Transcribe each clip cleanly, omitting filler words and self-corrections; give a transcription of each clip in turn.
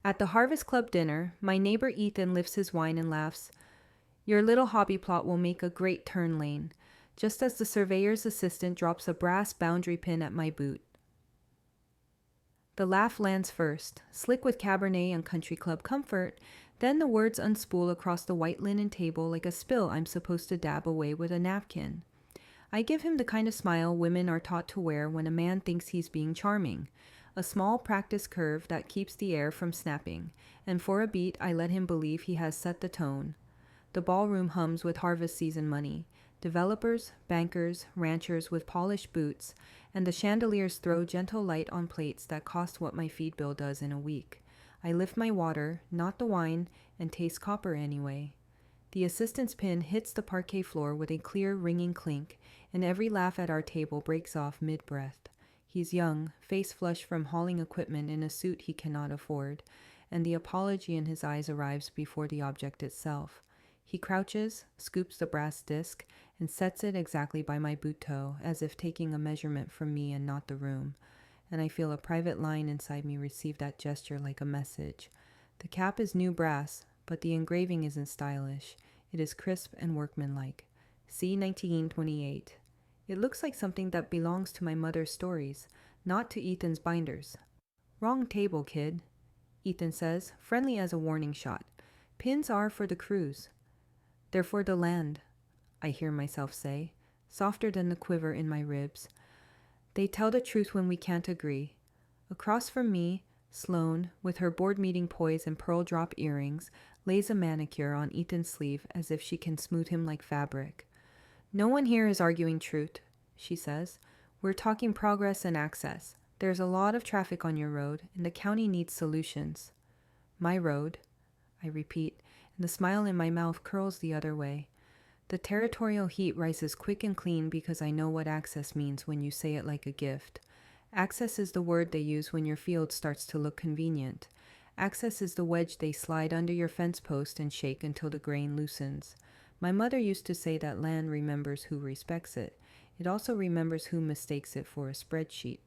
At the Harvest Club dinner, my neighbor Ethan lifts his wine and laughs. Your little hobby plot will make a great turn lane, just as the surveyor's assistant drops a brass boundary pin at my boot. The laugh lands first, slick with Cabernet and country club comfort, then the words unspool across the white linen table like a spill I'm supposed to dab away with a napkin. I give him the kind of smile women are taught to wear when a man thinks he's being charming. A small practice curve that keeps the air from snapping, and for a beat I let him believe he has set the tone. The ballroom hums with harvest season money. Developers, bankers, ranchers with polished boots, and the chandeliers throw gentle light on plates that cost what my feed bill does in a week. I lift my water, not the wine, and taste copper anyway. The assistant's pin hits the parquet floor with a clear, ringing clink, and every laugh at our table breaks off mid-breath. He's young, face flushed from hauling equipment in a suit he cannot afford, and the apology in his eyes arrives before the object itself. He crouches, scoops the brass disc, and sets it exactly by my boot toe, as if taking a measurement from me and not the room. And I feel a private line inside me receive that gesture like a message. The cap is new brass, but the engraving isn't stylish. It is crisp and workmanlike. C. 1928. It looks like something that belongs to my mother's stories, not to Ethan's binders. Wrong table, kid, Ethan says, friendly as a warning shot. Pins are for the cruise. They're for the land, I hear myself say, softer than the quiver in my ribs. They tell the truth when we can't agree. Across from me, Sloane, with her board meeting poise and pearl drop earrings, lays a manicure on Ethan's sleeve as if she can smooth him like fabric. No one here is arguing truth, she says. We're talking progress and access. There's a lot of traffic on your road, and the county needs solutions. My road, I repeat, and the smile in my mouth curls the other way. The territorial heat rises quick and clean because I know what access means when you say it like a gift. Access is the word they use when your field starts to look convenient. Access is the wedge they slide under your fence post and shake until the grain loosens. My mother used to say that land remembers who respects it. It also remembers who mistakes it for a spreadsheet.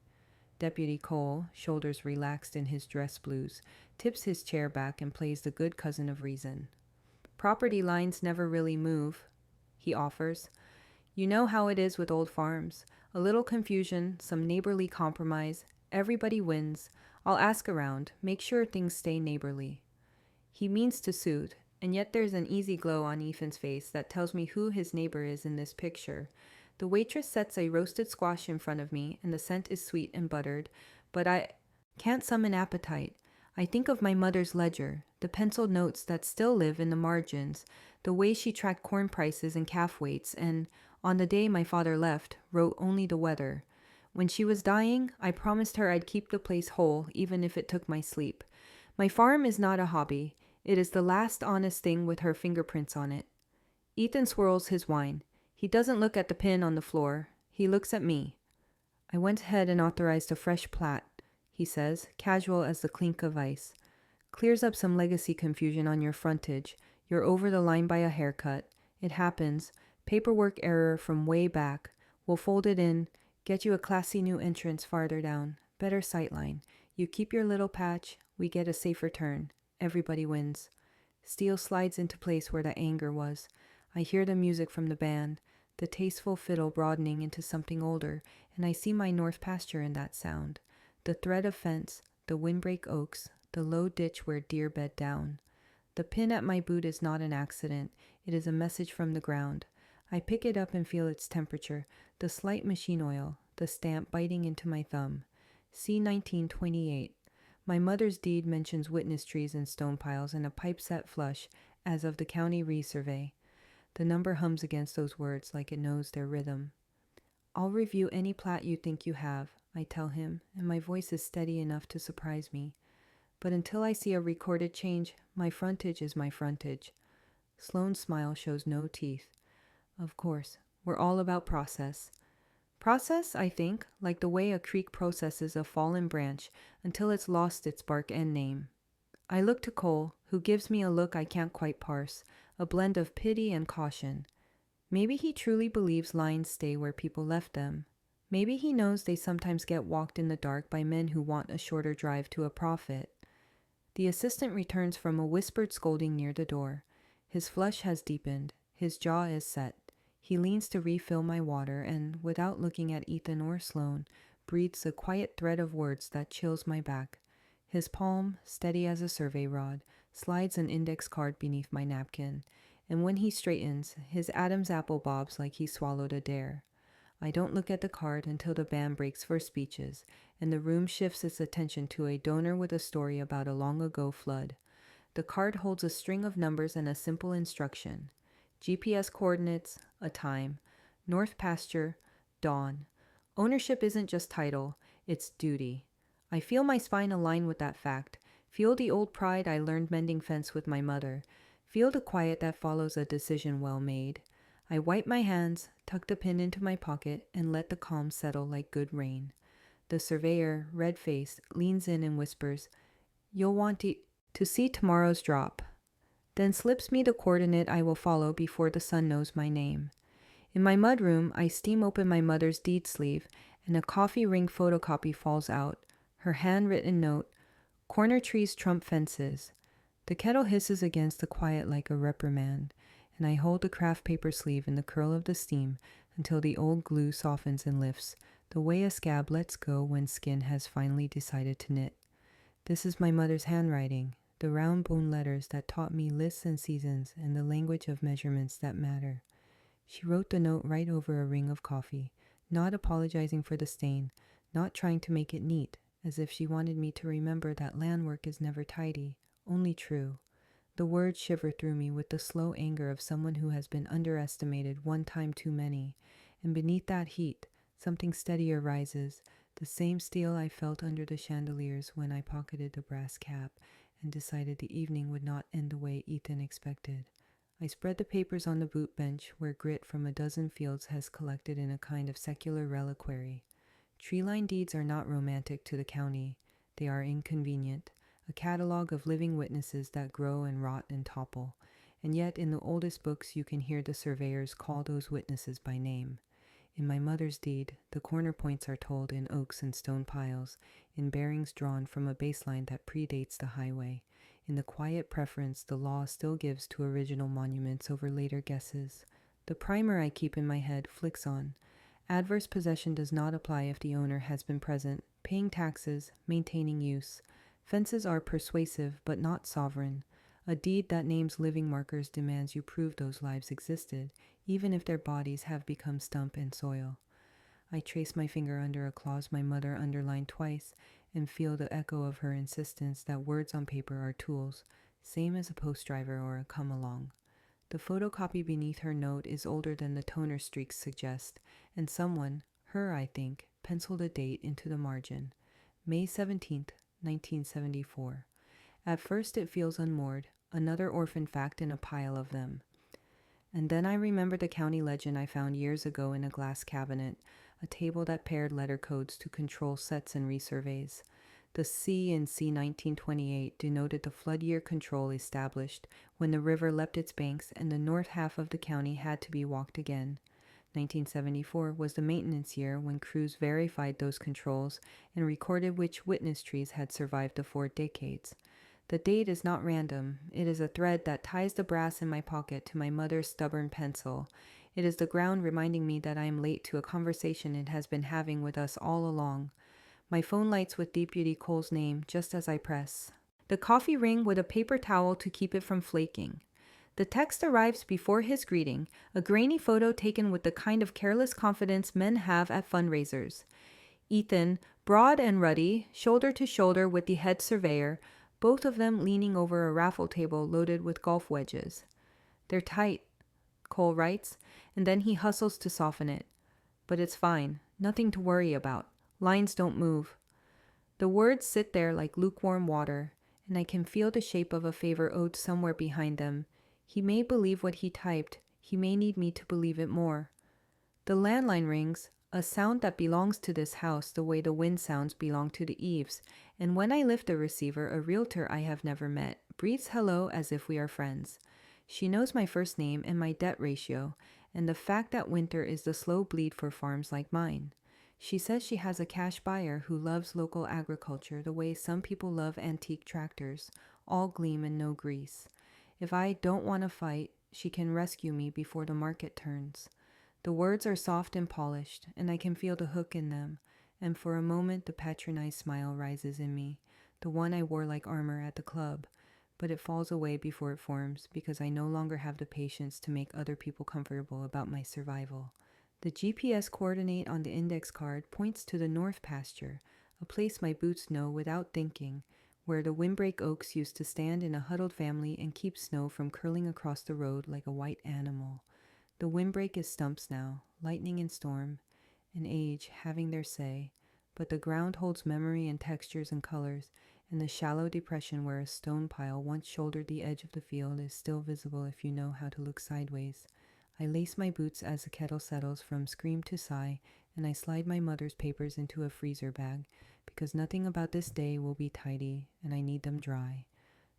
Deputy Cole, shoulders relaxed in his dress blues, tips his chair back and plays the good cousin of reason. Property lines never really move, he offers. You know how it is with old farms. A little confusion, some neighborly compromise, everybody wins. I'll ask around, make sure things stay neighborly. He means to soothe, and yet there's an easy glow on Ethan's face that tells me who his neighbor is in this picture. The waitress sets a roasted squash in front of me, and the scent is sweet and buttered, but I can't summon appetite. I think of my mother's ledger, the penciled notes that still live in the margins, the way she tracked corn prices and calf weights, and, on the day my father left, wrote only the weather. When she was dying, I promised her I'd keep the place whole, even if it took my sleep. My farm is not a hobby. It is the last honest thing with her fingerprints on it. Ethan swirls his wine. He doesn't look at the pin on the floor. He looks at me. I went ahead and authorized a fresh plat, he says, casual as the clink of ice. Clears up some legacy confusion on your frontage. You're over the line by a haircut. It happens. Paperwork error from way back. We'll fold it in, get you a classy new entrance farther down. Better sightline. You keep your little patch, we get a safer turn. Everybody wins. Steel slides into place where the anger was. I hear the music from the band, the tasteful fiddle broadening into something older, and I see my north pasture in that sound. The thread of fence, the windbreak oaks, the low ditch where deer bed down. The pin at my boot is not an accident. It is a message from the ground. I pick it up and feel its temperature, the slight machine oil, the stamp biting into my thumb. C. 1928. My mother's deed mentions witness trees and stone piles and a pipe set flush, as of the county resurvey. The number hums against those words like it knows their rhythm. I'll review any plat you think you have, I tell him, and my voice is steady enough to surprise me. But until I see a recorded change, my frontage is my frontage. Sloane's smile shows no teeth. Of course, we're all about process. Process, I think, like the way a creek processes a fallen branch until it's lost its bark and name. I look to Cole, who gives me a look I can't quite parse, a blend of pity and caution. Maybe he truly believes lines stay where people left them. Maybe he knows they sometimes get walked in the dark by men who want a shorter drive to a profit. The assistant returns from a whispered scolding near the door. His flush has deepened. His jaw is set. He leans to refill my water and, without looking at Ethan or Sloane, breathes a quiet thread of words that chills my back. His palm, steady as a survey rod, slides an index card beneath my napkin, and when he straightens, his Adam's apple bobs like he swallowed a dare. I don't look at the card until the band breaks for speeches, and the room shifts its attention to a donor with a story about a long-ago flood. The card holds a string of numbers and a simple instruction. GPS coordinates, a time, North Pasture, dawn. Ownership isn't just title, it's duty. I feel my spine align with that fact, feel the old pride I learned mending fence with my mother, feel the quiet that follows a decision well made. I wipe my hands, tuck the pin into my pocket, and let the calm settle like good rain. The surveyor, red-faced, leans in and whispers, "You'll want to see tomorrow's drop," then slips me the coordinate I will follow before the sun knows my name. In my mudroom, I steam open my mother's deed sleeve, and a coffee ring photocopy falls out. Her handwritten note, "Corner trees trump fences." The kettle hisses against the quiet like a reprimand, and I hold the craft paper sleeve in the curl of the steam until the old glue softens and lifts, the way a scab lets go when skin has finally decided to knit. This is my mother's handwriting, the round bone letters that taught me lists and seasons and the language of measurements that matter. She wrote the note right over a ring of coffee, not apologizing for the stain, not trying to make it neat, as if she wanted me to remember that land work is never tidy, only true. The words shiver through me with the slow anger of someone who has been underestimated one time too many, and beneath that heat, something steadier rises, the same steel I felt under the chandeliers when I pocketed the brass cap and decided the evening would not end the way Ethan expected. I spread the papers on the boot bench where grit from a dozen fields has collected in a kind of secular reliquary. Tree-line deeds are not romantic to the county. They are inconvenient, a catalog of living witnesses that grow and rot and topple, and yet in the oldest books you can hear the surveyors call those witnesses by name. In my mother's deed, the corner points are told in oaks and stone piles, in bearings drawn from a baseline that predates the highway. In the quiet preference the law still gives to original monuments over later guesses. The primer I keep in my head flicks on. Adverse possession does not apply if the owner has been present, paying taxes, maintaining use. Fences are persuasive but not sovereign. A deed that names living markers demands you prove those lives existed, even if their bodies have become stump and soil. I trace my finger under a clause my mother underlined twice and feel the echo of her insistence that words on paper are tools, same as a post driver or a come-along. The photocopy beneath her note is older than the toner streaks suggest, and someone, her I think, penciled a date into the margin. May 17th, 1974. At first it feels unmoored, another orphan fact in a pile of them. And then I remember the county legend I found years ago in a glass cabinet, a table that paired letter codes to control sets and resurveys. The C in C 1928 denoted the flood year control established when the river leapt its banks and the north half of the county had to be walked again. 1974 was the maintenance year when crews verified those controls and recorded which witness trees had survived the 4 decades. The date is not random. It is a thread that ties the brass in my pocket to my mother's stubborn pencil. It is the ground reminding me that I am late to a conversation it has been having with us all along. My phone lights with Deputy Cole's name just as I press. The coffee ring with a paper towel to keep it from flaking. The text arrives before his greeting, a grainy photo taken with the kind of careless confidence men have at fundraisers. Ethan, broad and ruddy, shoulder to shoulder with the head surveyor, both of them leaning over a raffle table loaded with golf wedges. "They're tight," Cole writes, and then he hustles to soften it. "But it's fine. Nothing to worry about. Lines don't move." The words sit there like lukewarm water, and I can feel the shape of a favor owed somewhere behind them. He may believe what he typed. He may need me to believe it more. The landline rings, a sound that belongs to this house the way the wind sounds belong to the eaves, and when I lift the receiver, a realtor I have never met breathes hello as if we are friends. She knows my first name and my debt ratio, and the fact that winter is the slow bleed for farms like mine. She says she has a cash buyer who loves local agriculture the way some people love antique tractors, all gleam and no grease. If I don't want to fight, she can rescue me before the market turns. The words are soft and polished, and I can feel the hook in them, and for a moment the patronized smile rises in me, the one I wore like armor at the club, but it falls away before it forms because I no longer have the patience to make other people comfortable about my survival. The GPS coordinate on the index card points to the north pasture, a place my boots know without thinking, where the windbreak oaks used to stand in a huddled family and keep snow from curling across the road like a white animal. The windbreak is stumps now, lightning and storm, and age having their say, but the ground holds memory and textures and colors, and the shallow depression where a stone pile once shouldered the edge of the field is still visible if you know how to look sideways. I lace my boots as the kettle settles from scream to sigh, and I slide my mother's papers into a freezer bag, because nothing about this day will be tidy, and I need them dry.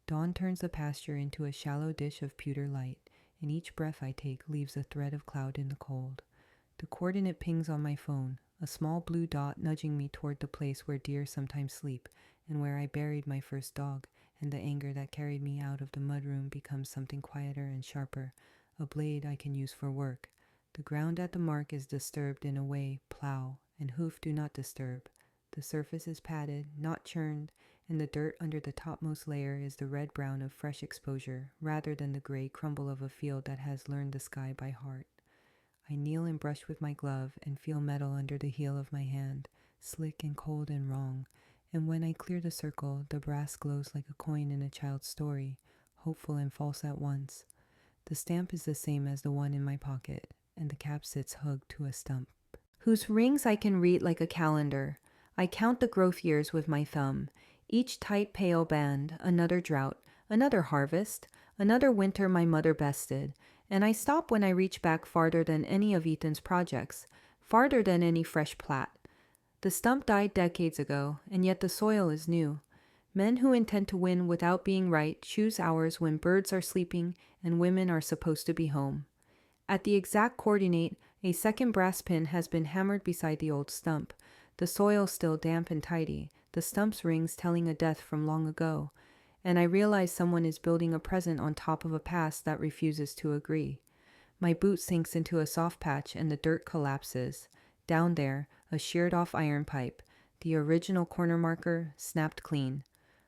Dawn turns the pasture into a shallow dish of pewter light, and each breath I take leaves a thread of cloud in the cold. The coordinate pings on my phone, a small blue dot nudging me toward the place where deer sometimes sleep, and where I buried my first dog, and the anger that carried me out of the mudroom becomes something quieter and sharper, a blade I can use for work. The ground at the mark is disturbed in a way plow and hoof do not disturb. The surface is padded, not churned, and the dirt under the topmost layer is the red-brown of fresh exposure, rather than the gray crumble of a field that has learned the sky by heart. I kneel and brush with my glove and feel metal under the heel of my hand, slick and cold and wrong, and when I clear the circle, the brass glows like a coin in a child's story, hopeful and false at once. The stamp is the same as the one in my pocket, and the cap sits hugged to a stump, whose rings I can read like a calendar. I count the growth years with my thumb, each tight pale band, another drought, another harvest, another winter my mother bested, and I stop when I reach back farther than any of Ethan's projects, farther than any fresh plat. The stump died decades ago, and yet the soil is new. Men who intend to win without being right choose hours when birds are sleeping and women are supposed to be home. At the exact coordinate, a second brass pin has been hammered beside the old stump, the soil still damp and tidy, the stump's rings telling a death from long ago, and I realize someone is building a present on top of a past that refuses to agree. My boot sinks into a soft patch and the dirt collapses. Down there, a sheared-off iron pipe, the original corner marker, snapped clean.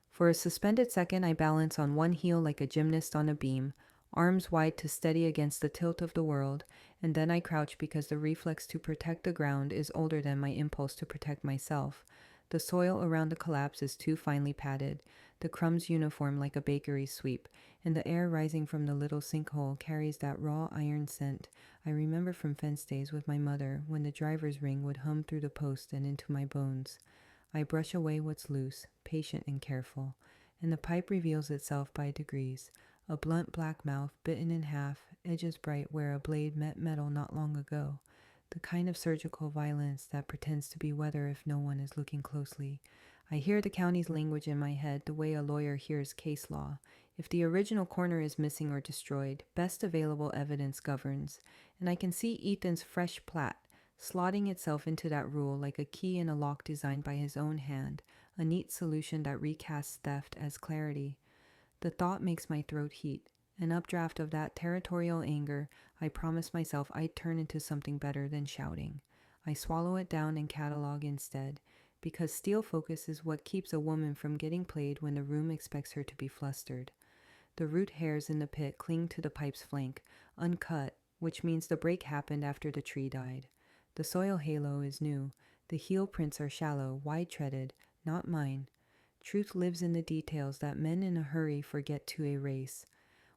For a suspended second, I balance on one heel like a gymnast on a beam, arms wide to steady against the tilt of the world, and then I crouch because the reflex to protect the ground is older than my impulse to protect myself. The soil around the collapse is too finely padded, the crumbs uniform like a bakery sweep, and the air rising from the little sinkhole carries that raw iron scent I remember from fence days with my mother when the driver's ring would hum through the post and into my bones. I brush away what's loose, patient and careful, and the pipe reveals itself by degrees, a blunt black mouth bitten in half, edges bright where a blade met metal not long ago, the kind of surgical violence that pretends to be weather if no one is looking closely. I hear the county's language in my head the way a lawyer hears case law. If the original corner is missing or destroyed, best available evidence governs, and I can see Ethan's fresh plat slotting itself into that rule like a key in a lock designed by his own hand, a neat solution that recasts theft as clarity. The thought makes my throat heat. An updraft of that territorial anger I promised myself I'd turn into something better than shouting. I swallow it down and catalog instead, because steel focus is what keeps a woman from getting played when the room expects her to be flustered. The root hairs in the pit cling to the pipe's flank, uncut, which means the break happened after the tree died. The soil halo is new. The heel prints are shallow, wide-treaded, not mine. Truth lives in the details that men in a hurry forget to erase.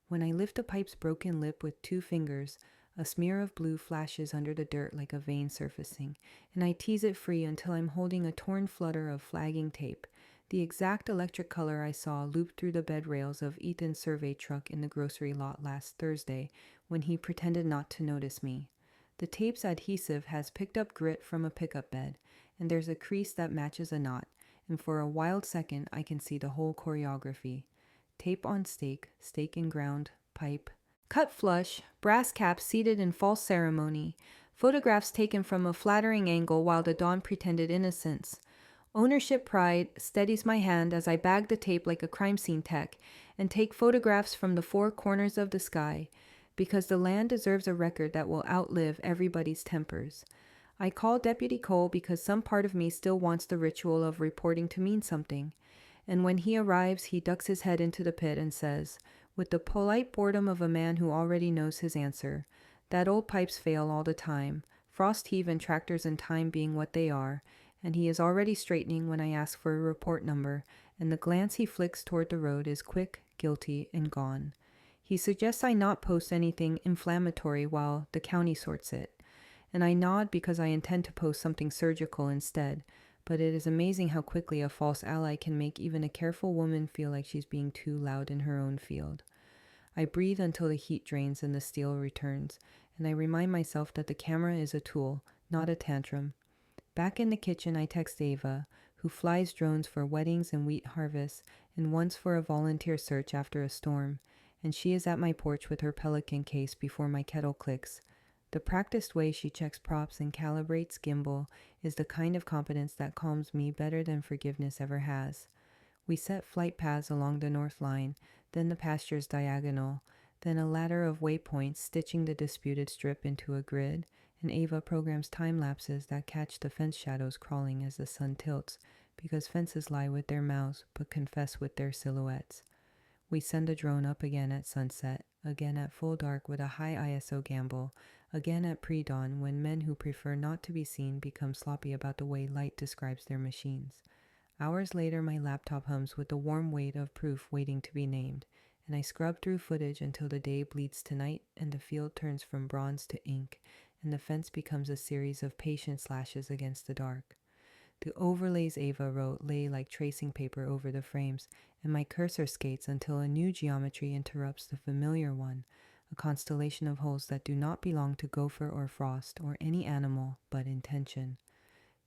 When I lift the pipe's broken lip with 2 fingers, a smear of blue flashes under the dirt like a vein surfacing, and I tease it free until I'm holding a torn flutter of flagging tape, the exact electric color I saw looped through the bed rails of Ethan's survey truck in the grocery lot last Thursday when he pretended not to notice me. The tape's adhesive has picked up grit from a pickup bed, and there's a crease that matches a knot, and for a wild second I can see the whole choreography. Tape on stake, stake in ground, pipe. Cut flush, brass cap seated in false ceremony, Photographs taken from a flattering angle while the dawn pretended innocence. Ownership pride steadies my hand as I bag the tape like a crime scene tech and take photographs from the four corners of the sky, because the land deserves a record that will outlive everybody's tempers. I call Deputy Cole because some part of me still wants the ritual of reporting to mean something. And when he arrives, he ducks his head into the pit and says, with the polite boredom of a man who already knows his answer, "That old pipes fail all the time, frost heave and tractors and time being what they are," and he is already straightening when I ask for a report number, and the glance he flicks toward the road is quick, guilty, and gone. He suggests I not post anything inflammatory while the county sorts it, and I nod because I intend to post something surgical instead, but it is amazing how quickly a false ally can make even a careful woman feel like she's being too loud in her own field. I breathe until the heat drains and the steel returns, and I remind myself that the camera is a tool, not a tantrum. Back in the kitchen, I text Ava, who flies drones for weddings and wheat harvests, and once for a volunteer search after a storm, and she is at my porch with her Pelican case before my kettle clicks. The practiced way she checks props and calibrates gimbal is the kind of competence that calms me better than forgiveness ever has. We set flight paths along the north line, then the pasture's diagonal, then a ladder of waypoints stitching the disputed strip into a grid, and Ava programs time lapses that catch the fence shadows crawling as the sun tilts, because fences lie with their mouths but confess with their silhouettes. We send a drone up again at sunset, again at full dark with a high ISO gamble, again at pre-dawn when men who prefer not to be seen become sloppy about the way light describes their machines. Hours later, my laptop hums with the warm weight of proof waiting to be named, and I scrub through footage until the day bleeds to night and the field turns from bronze to ink, and the fence becomes a series of patient slashes against the dark. The overlays Ava wrote lay like tracing paper over the frames, and my cursor skates until a new geometry interrupts the familiar one, a constellation of holes that do not belong to Gopher or Frost or any animal but intention.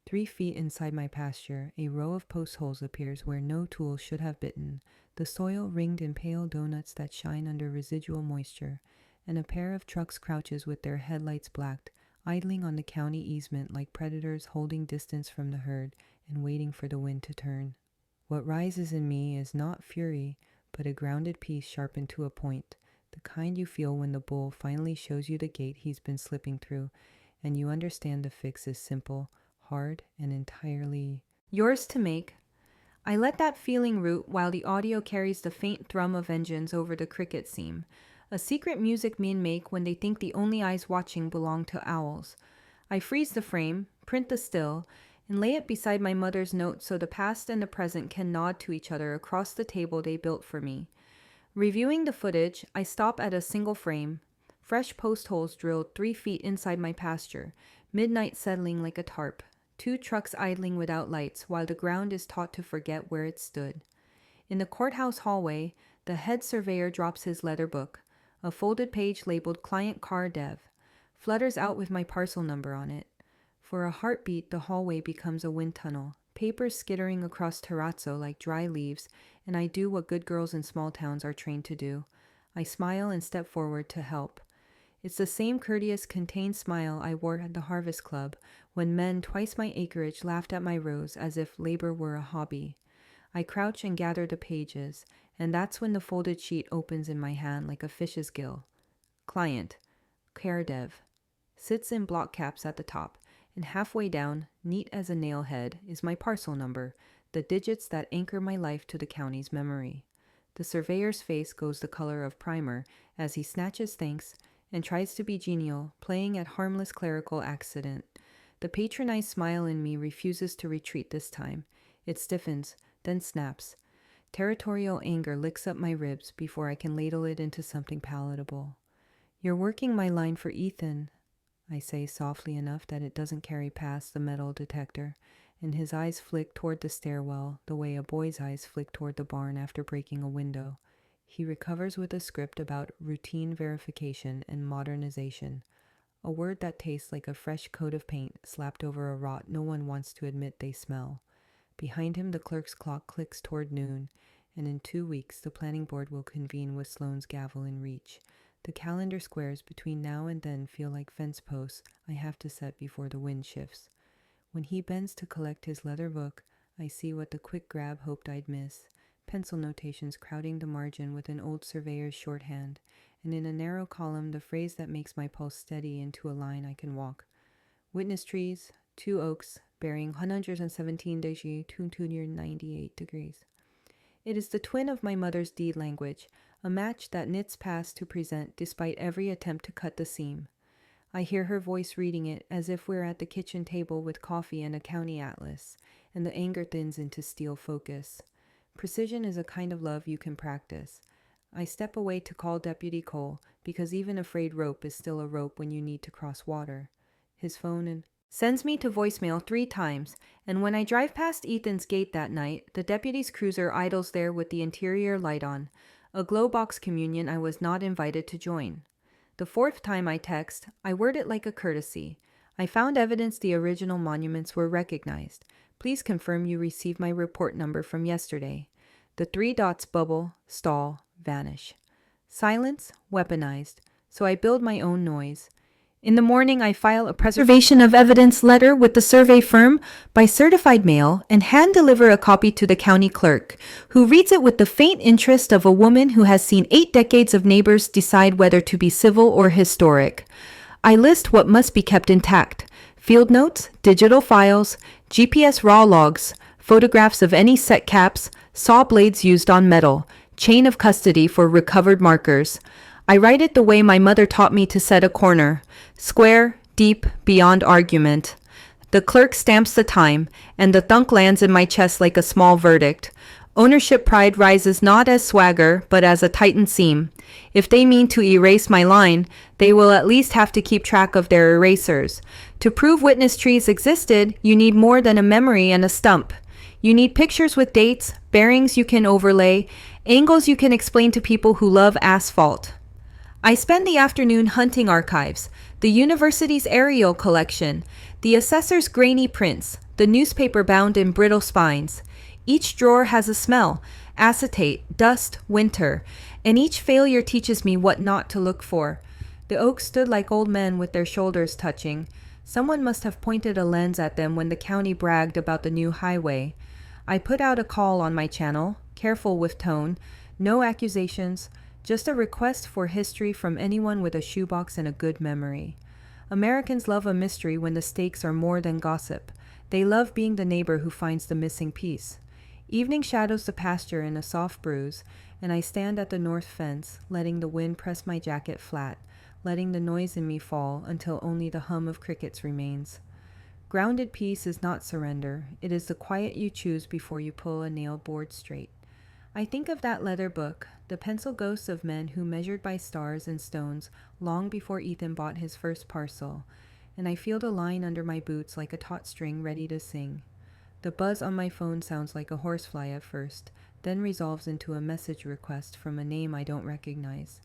3 feet inside my pasture, a row of post holes appears where no tool should have bitten, the soil ringed in pale donuts that shine under residual moisture, and a pair of trucks crouches with their headlights blacked, idling on the county easement like predators holding distance from the herd and waiting for the wind to turn. What rises in me is not fury, but a grounded peace sharpened to a point, the kind you feel when the bull finally shows you the gate he's been slipping through, and you understand the fix is simple, hard, and entirely yours to make. I let that feeling root while the audio carries the faint thrum of engines over the cricket seam, a secret music men make when they think the only eyes watching belong to owls. I freeze the frame, print the still, and lay it beside my mother's note so the past and the present can nod to each other across the table they built for me. Reviewing the footage, I stop at a single frame, fresh post holes drilled 3 feet inside my pasture, midnight settling like a tarp, 2 trucks idling without lights while the ground is taught to forget where it stood. In the courthouse hallway, the head surveyor drops his leather book. A folded page labeled Client Car Dev flutters out with my parcel number on it. For a heartbeat, the hallway becomes a wind tunnel, papers skittering across terrazzo like dry leaves, and I do what good girls in small towns are trained to do. I smile and step forward to help. It's the same courteous, contained smile I wore at the Harvest Club when men twice my acreage laughed at my rows as if labor were a hobby. I crouch and gather the pages, and that's when the folded sheet opens in my hand like a fish's gill. Client, Care Dev, sits in block caps at the top, and halfway down, neat as a nail head, is my parcel number, the digits that anchor my life to the county's memory. The surveyor's face goes the color of primer as he snatches thanks and tries to be genial, playing at harmless clerical accident. The patronized smile in me refuses to retreat this time. It stiffens, then snaps. Territorial anger licks up my ribs before I can ladle it into something palatable. "You're working my line for Ethan," I say softly enough that it doesn't carry past the metal detector, and his eyes flick toward the stairwell the way a boy's eyes flick toward the barn after breaking a window. He recovers with a script about routine verification and modernization, a word that tastes like a fresh coat of paint slapped over a rot no one wants to admit they smell. Behind him, the clerk's clock clicks toward noon, and in 2 weeks the planning board will convene with Sloane's gavel in reach. The calendar squares between now and then feel like fence posts I have to set before the wind shifts. When he bends to collect his leather book, I see what the quick grab hoped I'd miss. Pencil notations crowding the margin with an old surveyor's shorthand, and in a narrow column the phrase that makes my pulse steady into a line I can walk. Witness trees, 2 oaks, bearing 117 degrees, 298 degrees. It is the twin of my mother's deed language, a match that knits past to present despite every attempt to cut the seam. I hear her voice reading it as if we're at the kitchen table with coffee and a county atlas, and the anger thins into steel focus. Precision is a kind of love you can practice. I step away to call Deputy Cole, because even a frayed rope is still a rope when you need to cross water. His phone sends me to voicemail 3 times, and when I drive past Ethan's gate that night, the deputy's cruiser idles there with the interior light on, a glow box communion I was not invited to join. The 4th time I text, I word it like a courtesy. I found evidence the original monuments were recognized. Please confirm you received my report number from yesterday. The 3 dots bubble, stall, vanish. Silence, weaponized, so I build my own noise. In the morning, I file a preservation of evidence letter with the survey firm by certified mail and hand-deliver a copy to the county clerk, who reads it with the faint interest of a woman who has seen 8 decades of neighbors decide whether to be civil or historic. I list what must be kept intact: field notes, digital files, GPS raw logs, photographs of any set caps, saw blades used on metal, chain of custody for recovered markers. I write it the way my mother taught me to set a corner: square, deep, beyond argument. The clerk stamps the time, and the thunk lands in my chest like a small verdict. Ownership pride rises not as swagger, but as a tightened seam. If they mean to erase my line, they will at least have to keep track of their erasers. To prove witness trees existed, you need more than a memory and a stump. You need pictures with dates, bearings you can overlay, angles you can explain to people who love asphalt. I spend the afternoon hunting archives, the university's aerial collection, the assessor's grainy prints, the newspaper bound in brittle spines. Each drawer has a smell: acetate, dust, winter, and each failure teaches me what not to look for. The oaks stood like old men with their shoulders touching. Someone must have pointed a lens at them when the county bragged about the new highway. I put out a call on my channel, careful with tone, no accusations, just a request for history from anyone with a shoebox and a good memory. Americans love a mystery when the stakes are more than gossip. They love being the neighbor who finds the missing piece. Evening shadows the pasture in a soft bruise, and I stand at the north fence, letting the wind press my jacket flat, letting the noise in me fall until only the hum of crickets remains. Grounded peace is not surrender. It is the quiet you choose before you pull a nail board straight. I think of that leather book, the pencil ghosts of men who measured by stars and stones long before Ethan bought his first parcel, and I feel the line under my boots like a taut string ready to sing. The buzz on my phone sounds like a horsefly at first, then resolves into a message request from a name I don't recognize.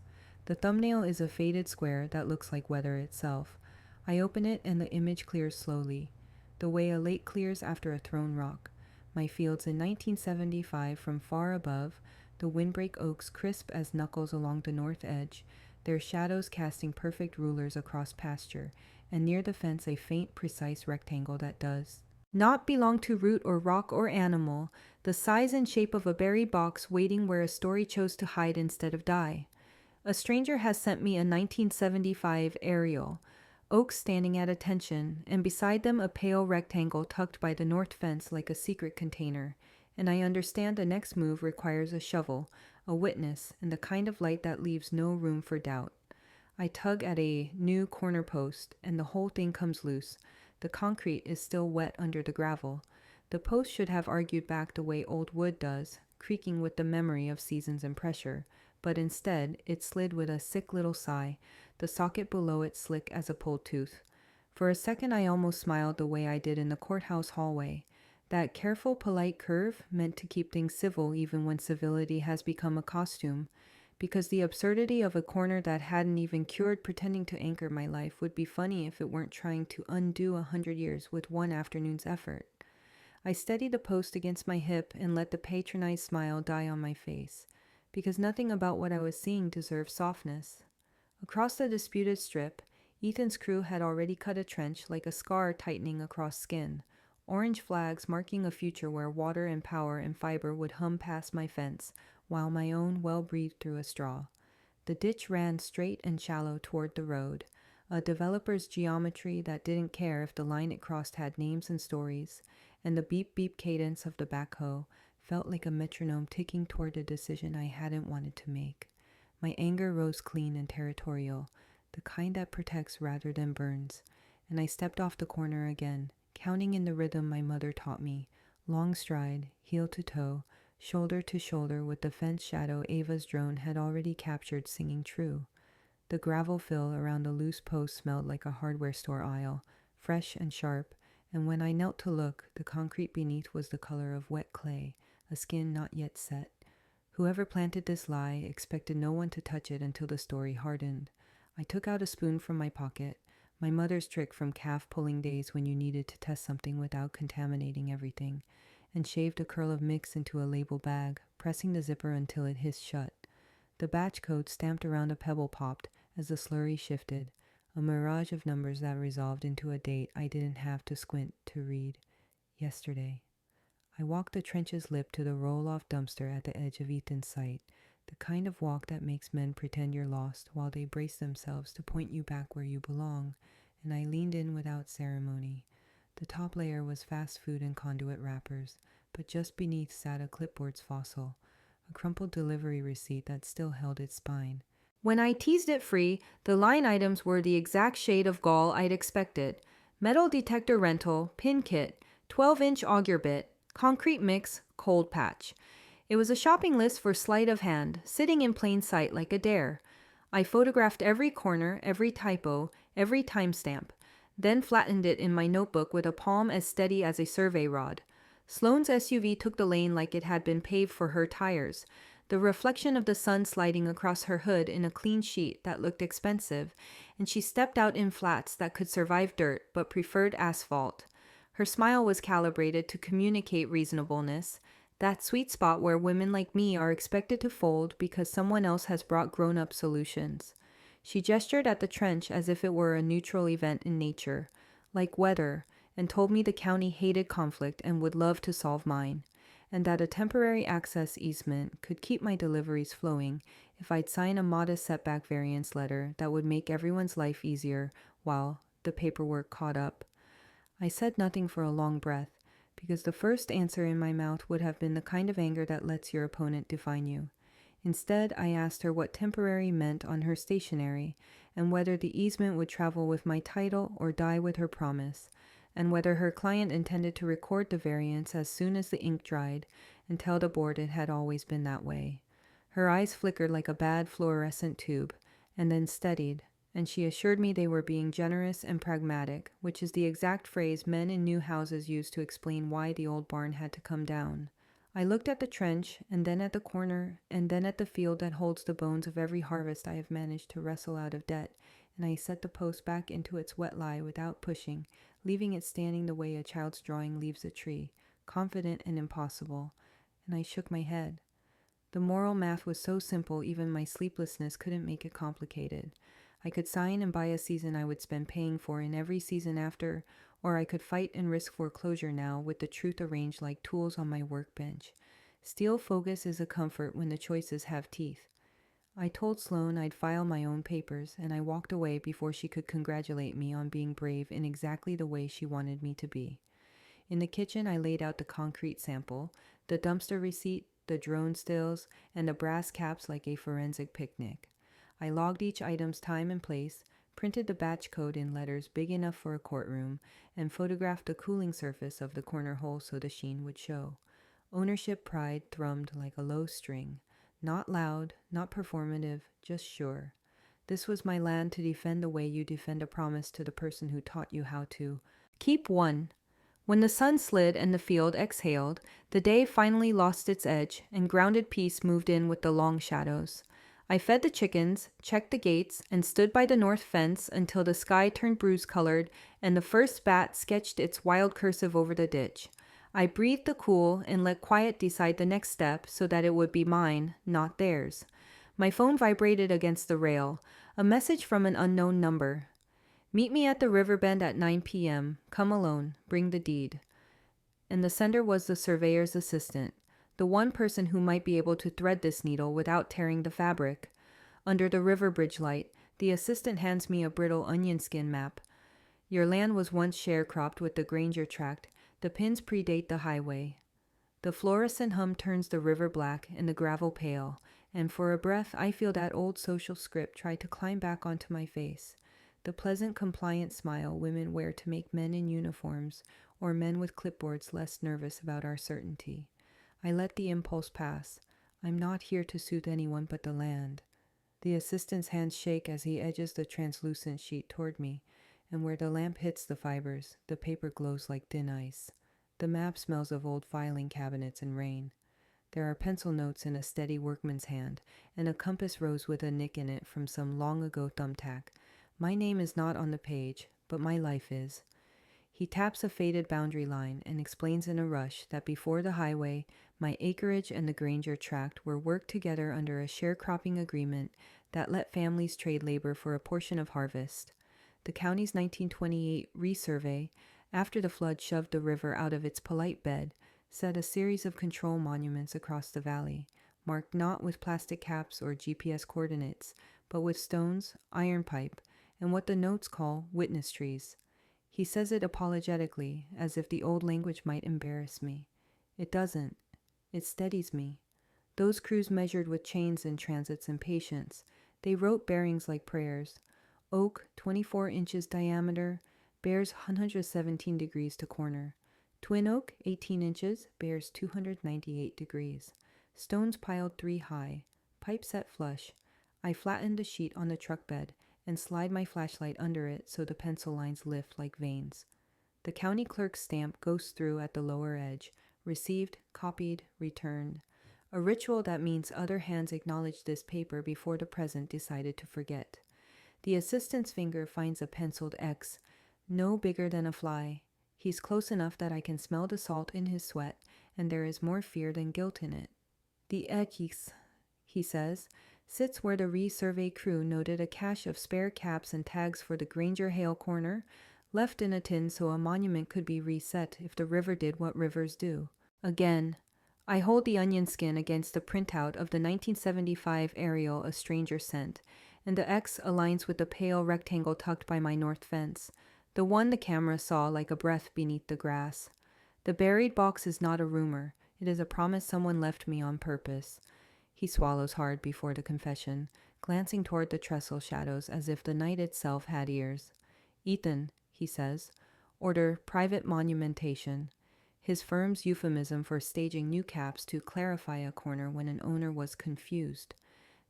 The thumbnail is a faded square that looks like weather itself. I open it and the image clears slowly, the way a lake clears after a thrown rock. My fields in 1975 from far above, the windbreak oaks crisp as knuckles along the north edge, their shadows casting perfect rulers across pasture, and near the fence a faint, precise rectangle that does not belong to root or rock or animal, the size and shape of a buried box waiting where a story chose to hide instead of die. A stranger has sent me a 1975 aerial, oaks standing at attention, and beside them a pale rectangle tucked by the north fence like a secret container, and I understand the next move requires a shovel, a witness, and the kind of light that leaves no room for doubt. I tug at a new corner post, and the whole thing comes loose. The concrete is still wet under the gravel. The post should have argued back the way old wood does, creaking with the memory of seasons and pressure, but instead it slid with a sick little sigh, the socket below it slick as a pulled tooth. For a second I almost smiled the way I did in the courthouse hallway. That careful, polite curve meant to keep things civil even when civility has become a costume, because the absurdity of a corner that hadn't even cured pretending to anchor my life would be funny if it weren't trying to undo 100 years with one afternoon's effort. I steadied the post against my hip and let the patronized smile die on my face, because nothing about what I was seeing deserved softness. Across the disputed strip, Ethan's crew had already cut a trench like a scar tightening across skin, orange flags marking a future where water and power and fiber would hum past my fence, while my own well breathed through a straw. The ditch ran straight and shallow toward the road, a developer's geometry that didn't care if the line it crossed had names and stories, and the beep-beep cadence of the backhoe felt like a metronome ticking toward a decision I hadn't wanted to make. My anger rose clean and territorial, the kind that protects rather than burns, and I stepped off the corner again, counting in the rhythm my mother taught me, long stride, heel to toe, shoulder to shoulder with the fence shadow Ava's drone had already captured singing true. The gravel fill around the loose post smelled like a hardware store aisle, fresh and sharp, and when I knelt to look, the concrete beneath was the color of wet clay, a skin not yet set. Whoever planted this lie expected no one to touch it until the story hardened. I took out a spoon from my pocket, my mother's trick from calf pulling days when you needed to test something without contaminating everything, and shaved a curl of mix into a label bag, pressing the zipper until it hissed shut. The batch code stamped around a pebble popped as the slurry shifted, a mirage of numbers that resolved into a date I didn't have to squint to read. Yesterday. I walked the trench's lip to the roll-off dumpster at the edge of Ethan's sight, the kind of walk that makes men pretend you're lost while they brace themselves to point you back where you belong, and I leaned in without ceremony. The top layer was fast food and conduit wrappers, but just beneath sat a clipboard's fossil, a crumpled delivery receipt that still held its spine. When I teased it free, the line items were the exact shade of gall I'd expected. Metal detector rental, pin kit, 12-inch auger bit, concrete mix, cold patch. It was a shopping list for sleight of hand, sitting in plain sight like a dare. I photographed every corner, every typo, every timestamp, then flattened it in my notebook with a palm as steady as a survey rod. Sloane's SUV took the lane like it had been paved for her tires, the reflection of the sun sliding across her hood in a clean sheet that looked expensive, and she stepped out in flats that could survive dirt but preferred asphalt. Her smile was calibrated to communicate reasonableness, that sweet spot where women like me are expected to fold because someone else has brought grown-up solutions. She gestured at the trench as if it were a neutral event in nature, like weather, and told me the county hated conflict and would love to solve mine, and that a temporary access easement could keep my deliveries flowing if I'd sign a modest setback variance letter that would make everyone's life easier while the paperwork caught up. I said nothing for a long breath, because the first answer in my mouth would have been the kind of anger that lets your opponent define you. Instead, I asked her what temporary meant on her stationery, and whether the easement would travel with my title or die with her promise, and whether her client intended to record the variance as soon as the ink dried and tell the board it had always been that way. Her eyes flickered like a bad fluorescent tube, and then steadied, and she assured me they were being generous and pragmatic, which is the exact phrase men in new houses use to explain why the old barn had to come down. I looked at the trench, and then at the corner, and then at the field that holds the bones of every harvest I have managed to wrestle out of debt, and I set the post back into its wet lie without pushing, leaving it standing the way a child's drawing leaves a tree, confident and impossible, and I shook my head. The moral math was so simple even my sleeplessness couldn't make it complicated. I could sign and buy a season I would spend paying for in every season after, or I could fight and risk foreclosure now with the truth arranged like tools on my workbench. Steel focus is a comfort when the choices have teeth. I told Sloane I'd file my own papers, and I walked away before she could congratulate me on being brave in exactly the way she wanted me to be. In the kitchen, I laid out the concrete sample, the dumpster receipt, the drone stills, and the brass caps like a forensic picnic. I logged each item's time and place, printed the batch code in letters big enough for a courtroom, and photographed the cooling surface of the corner hole so the sheen would show. Ownership pride thrummed like a low string. Not loud, not performative, just sure. This was my land to defend the way you defend a promise to the person who taught you how to. Keep one. When the sun slid and the field exhaled, the day finally lost its edge, and grounded peace moved in with the long shadows. I fed the chickens, checked the gates, and stood by the north fence until the sky turned bruise-colored and the first bat sketched its wild cursive over the ditch. I breathed the cool and let quiet decide the next step so that it would be mine, not theirs. My phone vibrated against the rail. A message from an unknown number. Meet me at the river bend at 9 p.m. Come alone. Bring the deed. And the sender was the surveyor's assistant, the one person who might be able to thread this needle without tearing the fabric. Under the river bridge light, the assistant hands me a brittle onion skin map. Your land was once sharecropped with the Granger tract. The pins predate the highway. The fluorescent hum turns the river black and the gravel pale, and for a breath I feel that old social script try to climb back onto my face. The pleasant, compliant smile women wear to make men in uniforms or men with clipboards less nervous about our certainty. I let the impulse pass. I'm not here to soothe anyone but the land. The assistant's hands shake as he edges the translucent sheet toward me, and where the lamp hits the fibers, the paper glows like thin ice. The map smells of old filing cabinets and rain. There are pencil notes in a steady workman's hand, and a compass rose with a nick in it from some long-ago thumbtack. My name is not on the page, but my life is. He taps a faded boundary line and explains in a rush that before the highway, my acreage and the Granger tract were worked together under a sharecropping agreement that let families trade labor for a portion of harvest. The county's 1928 resurvey, after the flood shoved the river out of its polite bed, set a series of control monuments across the valley, marked not with plastic caps or GPS coordinates, but with stones, iron pipe, and what the notes call witness trees. He says it apologetically, as if the old language might embarrass me. It doesn't. It steadies me. Those crews measured with chains and transits and patience. They wrote bearings like prayers. Oak, 24 inches diameter, bears 117 degrees to corner. Twin oak, 18 inches, bears 298 degrees. Stones piled 3 high. Pipe set flush. I flattened the sheet on the truck bed and slide my flashlight under it so the pencil lines lift like veins. The county clerk's stamp goes through at the lower edge. Received, copied, returned. A ritual that means other hands acknowledged this paper before the present decided to forget. The assistant's finger finds a penciled X, no bigger than a fly. He's close enough that I can smell the salt in his sweat, and there is more fear than guilt in it. The X, he says, sits where the resurvey crew noted a cache of spare caps and tags for the Granger Hale corner, left in a tin so a monument could be reset if the river did what rivers do. Again, I hold the onion skin against the printout of the 1975 aerial A Stranger Sent, and the X aligns with the pale rectangle tucked by my north fence, the one the camera saw like a breath beneath the grass. The buried box is not a rumor. It is a promise someone left me on purpose. He swallows hard before the confession, glancing toward the trestle shadows as if the night itself had ears. Ethan, he says, order private monumentation. His firm's euphemism for staging new caps to clarify a corner when an owner was confused.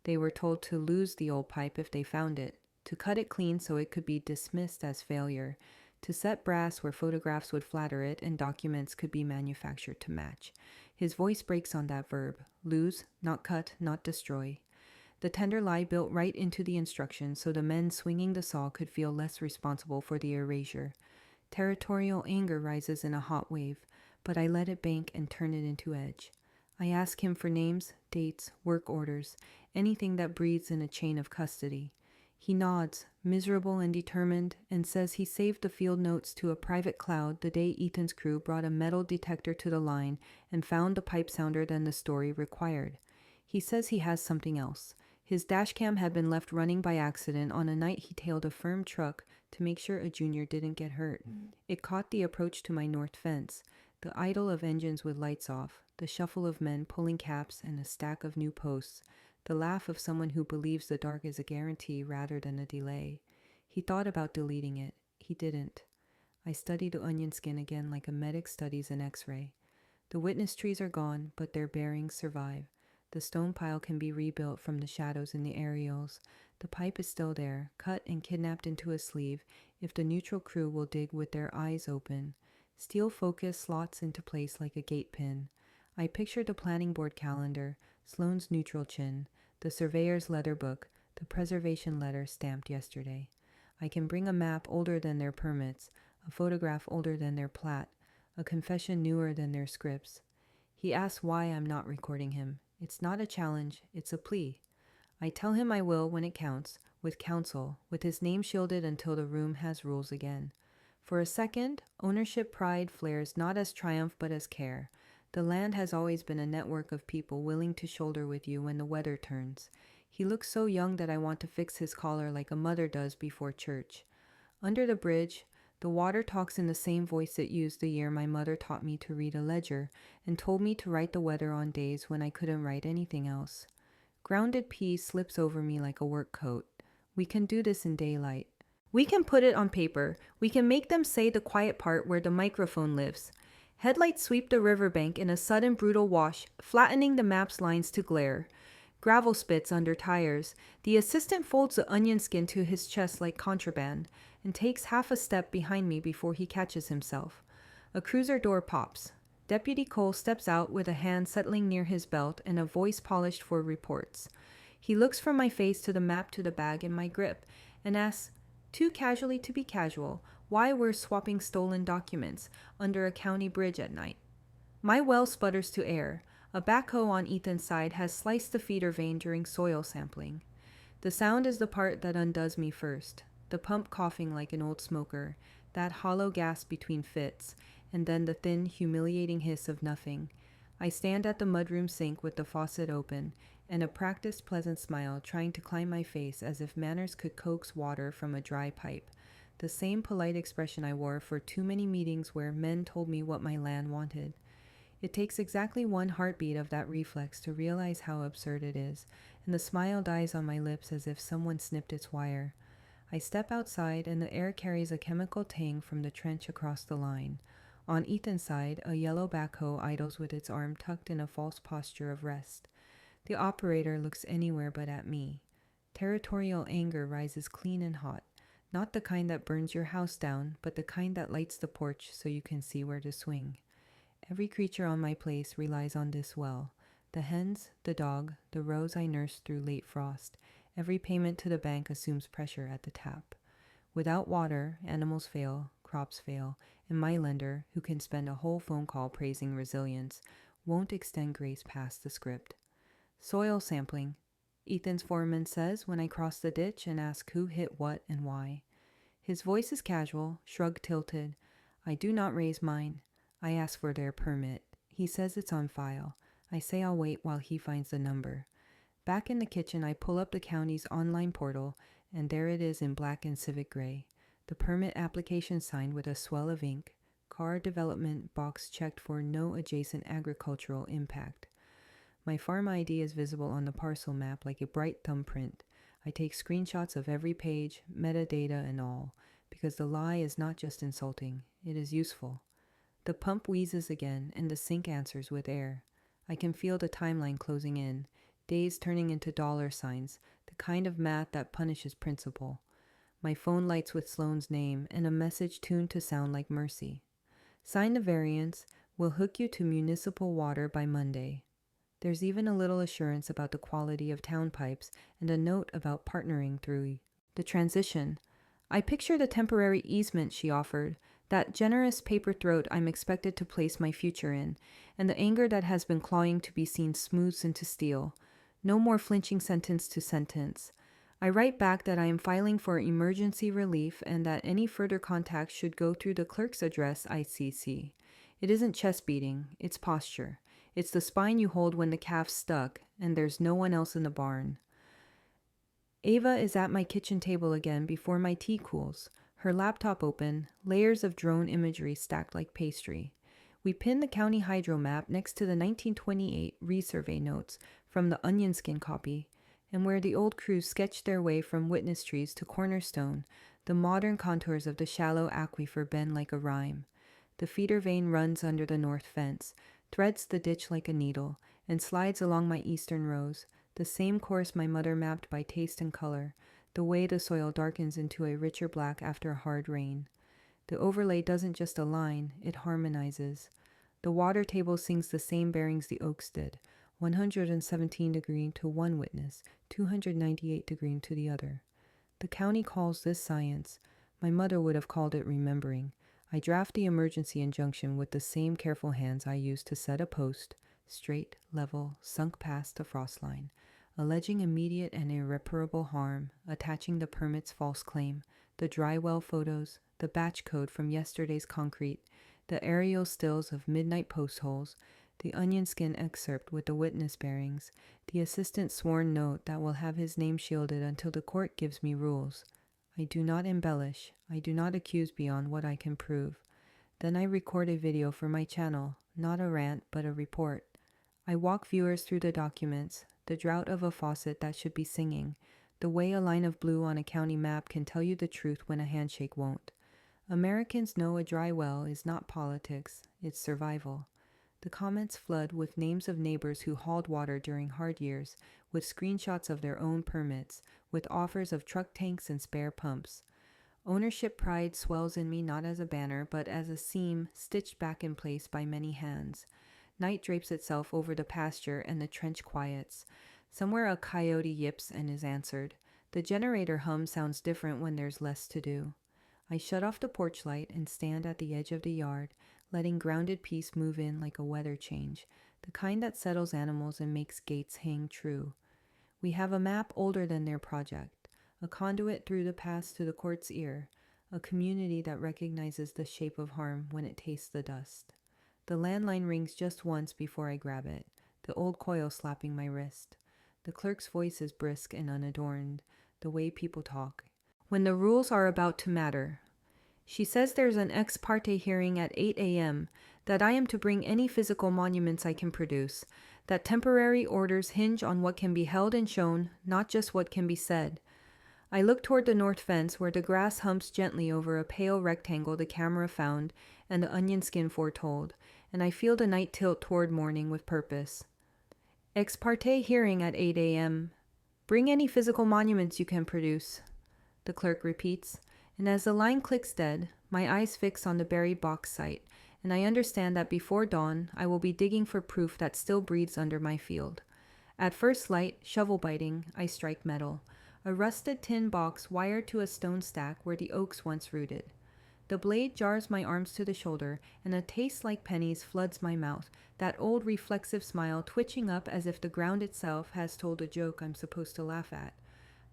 They were told to lose the old pipe if they found it, to cut it clean so it could be dismissed as failure, to set brass where photographs would flatter it and documents could be manufactured to match. His voice breaks on that verb, lose, not cut, not destroy. The tender lie built right into the instructions so the men swinging the saw could feel less responsible for the erasure. Territorial anger rises in a hot wave, but I let it bank and turn it into edge. I ask him for names, dates, work orders, anything that breathes in a chain of custody. He nods, miserable and determined, and says he saved the field notes to a private cloud the day Ethan's crew brought a metal detector to the line and found the pipe sounder than the story required. He says he has something else. His dashcam had been left running by accident on a night he tailed a firm truck to make sure a junior didn't get hurt. It caught the approach to my north fence, the idle of engines with lights off, the shuffle of men pulling caps and a stack of new posts, the laugh of someone who believes the dark is a guarantee rather than a delay. He thought about deleting it. He didn't. I studied the onion skin again like a medic studies an x-ray. The witness trees are gone, but their bearings survive. The stone pile can be rebuilt from the shadows in the aerials. The pipe is still there, cut and kidnapped into a sleeve if the neutral crew will dig with their eyes open. Steel focus slots into place like a gate pin. I picture the planning board calendar, Sloane's neutral chin, the surveyor's leather book, the preservation letter stamped yesterday. I can bring a map older than their permits, a photograph older than their plat, a confession newer than their scripts. He asks why I'm not recording him. It's not a challenge, it's a plea. I tell him I will when it counts, with counsel, with his name shielded until the room has rules again. For a second, ownership pride flares not as triumph but as care. The land has always been a network of people willing to shoulder with you when the weather turns. He looks so young that I want to fix his collar like a mother does before church. Under the bridge, the water talks in the same voice it used the year my mother taught me to read a ledger and told me to write the weather on days when I couldn't write anything else. Grounded peace slips over me like a work coat. We can do this in daylight. We can put it on paper. We can make them say the quiet part where the microphone lives. Headlights sweep the riverbank in a sudden brutal wash, flattening the map's lines to glare. Gravel spits under tires. The assistant folds the onion skin to his chest like contraband and takes half a step behind me before he catches himself. A cruiser door pops. Deputy Cole steps out with a hand settling near his belt and a voice polished for reports. He looks from my face to the map to the bag in my grip and asks, too casually to be casual, why we're swapping stolen documents under a county bridge at night. My well sputters to air. A backhoe on Ethan's side has sliced the feeder vein during soil sampling. The sound is the part that undoes me first. The pump coughing like an old smoker, that hollow gasp between fits, and then the thin, humiliating hiss of nothing. I stand at the mudroom sink with the faucet open, and a practiced pleasant smile trying to climb my face as if manners could coax water from a dry pipe. The same polite expression I wore for too many meetings where men told me what my land wanted. It takes exactly one heartbeat of that reflex to realize how absurd it is, and the smile dies on my lips as if someone snipped its wire. I step outside, and the air carries a chemical tang from the trench across the line. On Ethan's side, a yellow backhoe idles with its arm tucked in a false posture of rest. The operator looks anywhere but at me. Territorial anger rises clean and hot, not the kind that burns your house down, but the kind that lights the porch so you can see where to swing. Every creature on my place relies on this well. The hens, the dog, the rows I nursed through late frost. Every payment to the bank assumes pressure at the tap. Without water, animals fail, crops fail, and my lender, who can spend a whole phone call praising resilience, won't extend grace past the script. Soil sampling, Ethan's foreman says when I cross the ditch and ask who hit what and why. His voice is casual, shrug tilted. I do not raise mine. I ask for their permit. He says it's on file. I say I'll wait while he finds the number. Back in the kitchen, I pull up the county's online portal, and there it is in black and civic gray. The permit application signed with a swell of ink. Car development box checked for no adjacent agricultural impact. My farm ID is visible on the parcel map like a bright thumbprint. I take screenshots of every page, metadata and all, because the lie is not just insulting, it is useful. The pump wheezes again, and the sink answers with air. I can feel the timeline closing in, days turning into dollar signs, the kind of math that punishes principle. My phone lights with Sloane's name, and a message tuned to sound like mercy. Sign the variance, we'll hook you to municipal water by Monday. There's even a little assurance about the quality of town pipes, and a note about partnering through the transition. I picture the temporary easement she offered, that generous paper throat I'm expected to place my future in, and the anger that has been clawing to be seen smooths into steel. No more flinching sentence to sentence. I write back that I am filing for emergency relief and that any further contact should go through the clerk's address ICC. It isn't chest beating, it's posture. It's the spine you hold when the calf's stuck and there's no one else in the barn. Ava is at my kitchen table again before my tea cools. Her laptop open, layers of drone imagery stacked like pastry. We pin the county hydro map next to the 1928 resurvey notes from the onion skin copy, and where the old crews sketched their way from witness trees to cornerstone, the modern contours of the shallow aquifer bend like a rhyme. The feeder vein runs under the north fence, threads the ditch like a needle, and slides along my eastern rows, the same course my mother mapped by taste and color, the way the soil darkens into a richer black after a hard rain. The overlay doesn't just align, it harmonizes. The water table sings the same bearings the oaks did, 117 degree to one witness, 298 degree to the other. The county calls this science. My mother would have called it remembering. I draft the emergency injunction with the same careful hands I used to set a post, straight, level, sunk past the frost line. alleging immediate and irreparable harm, attaching the permit's false claim, the dry well photos, the batch code from yesterday's concrete, the aerial stills of midnight post holes, the onion skin excerpt with the witness bearings, the assistant's sworn note that will have his name shielded until the court gives me rules. I do not embellish. I do not accuse beyond what I can prove. Then I record a video for my channel, not a rant, but a report. I walk viewers through the documents, the drought of a faucet that should be singing, the way a line of blue on a county map can tell you the truth when a handshake won't. Americans know a dry well is not politics, it's survival. The comments flood with names of neighbors who hauled water during hard years, with screenshots of their own permits, with offers of truck tanks and spare pumps. Ownership pride swells in me not as a banner, but as a seam stitched back in place by many hands. Night drapes itself over the pasture and the trench quiets. Somewhere a coyote yips and is answered. The generator hum sounds different when there's less to do. I shut off the porch light and stand at the edge of the yard, letting grounded peace move in like a weather change, the kind that settles animals and makes gates hang true. We have a map older than their project, a conduit through the past to the court's ear, a community that recognizes the shape of harm when it tastes the dust. The landline rings just once before I grab it, the old coil slapping my wrist. The clerk's voice is brisk and unadorned, the way people talk, when the rules are about to matter. She says there's an ex parte hearing at 8 a.m., that I am to bring any physical monuments I can produce, that temporary orders hinge on what can be held and shown, not just what can be said. I look toward the north fence where the grass humps gently over a pale rectangle the camera found and the onion skin foretold, and I feel the night tilt toward morning with purpose. Ex parte hearing at 8 a.m. Bring any physical monuments you can produce, the clerk repeats, and as the line clicks dead, my eyes fix on the buried box site, and I understand that before dawn I will be digging for proof that still breathes under my field. At first light, shovel biting, I strike metal, a rusted tin box wired to a stone stack where the oaks once rooted. The blade jars my arms to the shoulder, and a taste like pennies floods my mouth, that old reflexive smile twitching up as if the ground itself has told a joke I'm supposed to laugh at.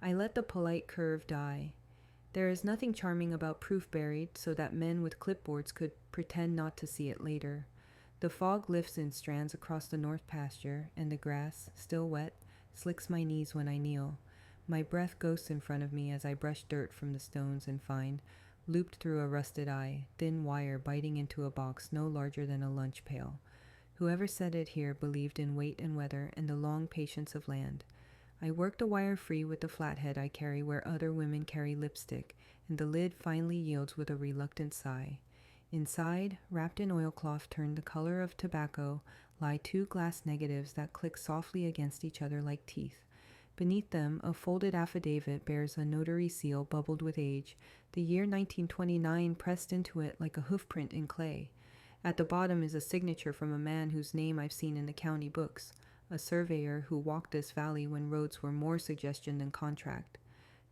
I let the polite curve die. There is nothing charming about proof buried so that men with clipboards could pretend not to see it later. The fog lifts in strands across the north pasture, and the grass, still wet, slicks my knees when I kneel. My breath ghosts in front of me as I brush dirt from the stones and find, looped through a rusted eye, thin wire biting into a box no larger than a lunch pail. Whoever said it here believed in weight and weather and the long patience of land. I work the wire free with the flathead I carry where other women carry lipstick, and the lid finally yields with a reluctant sigh. Inside, wrapped in oilcloth turned the color of tobacco, lie 2 glass negatives that click softly against each other like teeth. Beneath them, a folded affidavit bears a notary seal bubbled with age, the year 1929 pressed into it like a hoofprint in clay. At the bottom is a signature from a man whose name I've seen in the county books, a surveyor who walked this valley when roads were more suggestion than contract.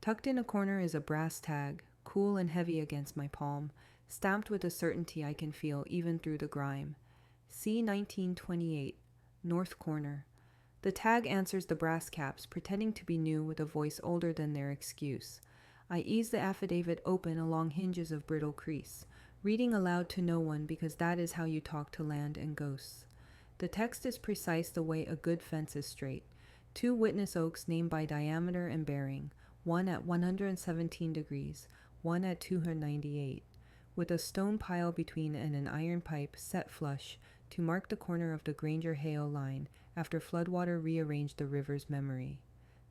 Tucked in a corner is a brass tag, cool and heavy against my palm, stamped with a certainty I can feel even through the grime. C 1928, North Corner. The tag answers the brass caps, pretending to be new with a voice older than their excuse. I ease the affidavit open along hinges of brittle crease, reading aloud to no one because that is how you talk to land and ghosts. The text is precise the way a good fence is straight. 2 witness oaks named by diameter and bearing, one at 117 degrees, one at 298, with a stone pile between and an iron pipe set flush to mark the corner of the Granger-Hale line after floodwater rearranged the river's memory.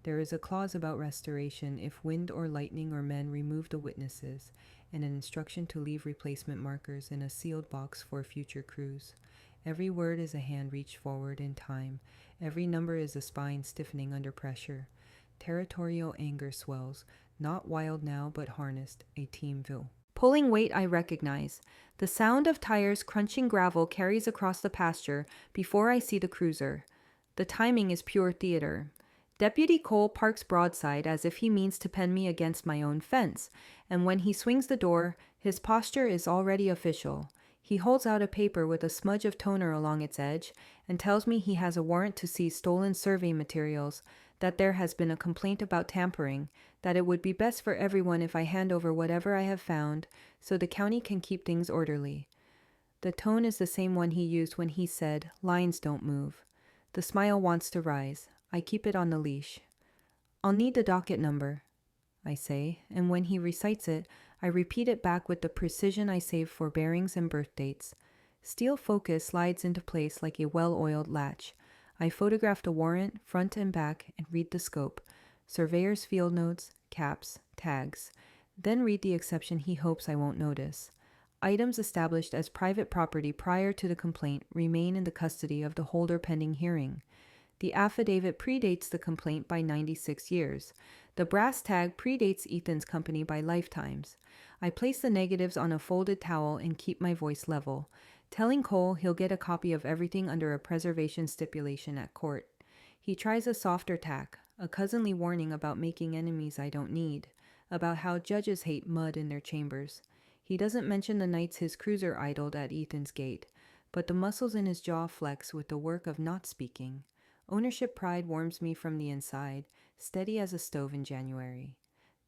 There is a clause about restoration if wind or lightning or men remove the witnesses, and an instruction to leave replacement markers in a sealed box for future crews. Every word is a hand reached forward in time. Every number is a spine stiffening under pressure. Territorial anger swells, not wild now but harnessed, a teamville. Pulling weight I recognize. The sound of tires crunching gravel carries across the pasture before I see the cruiser. The timing is pure theater. Deputy Cole parks broadside as if he means to pen me against my own fence, and when he swings the door, his posture is already official. He holds out a paper with a smudge of toner along its edge and tells me he has a warrant to seize stolen survey materials, that there has been a complaint about tampering, that it would be best for everyone if I hand over whatever I have found so the county can keep things orderly. The tone is the same one he used when he said, "Lines don't move." The smile wants to rise. I keep it on the leash. "I'll need the docket number," I say, and when he recites it, I repeat it back with the precision I save for bearings and birth dates. Steel focus slides into place like a well-oiled latch. I photograph the warrant, front and back, and read the scope. Surveyor's field notes, caps, tags. Then read the exception he hopes I won't notice. Items established as private property prior to the complaint remain in the custody of the holder pending hearing. The affidavit predates the complaint by 96 years. The brass tag predates Ethan's company by lifetimes. I place the negatives on a folded towel and keep my voice level, telling Cole he'll get a copy of everything under a preservation stipulation at court. He tries a softer tack, a cousinly warning about making enemies I don't need, about how judges hate mud in their chambers. He doesn't mention the nights his cruiser idled at Ethan's gate, but the muscles in his jaw flex with the work of not speaking. Ownership pride warms me from the inside, steady as a stove in January.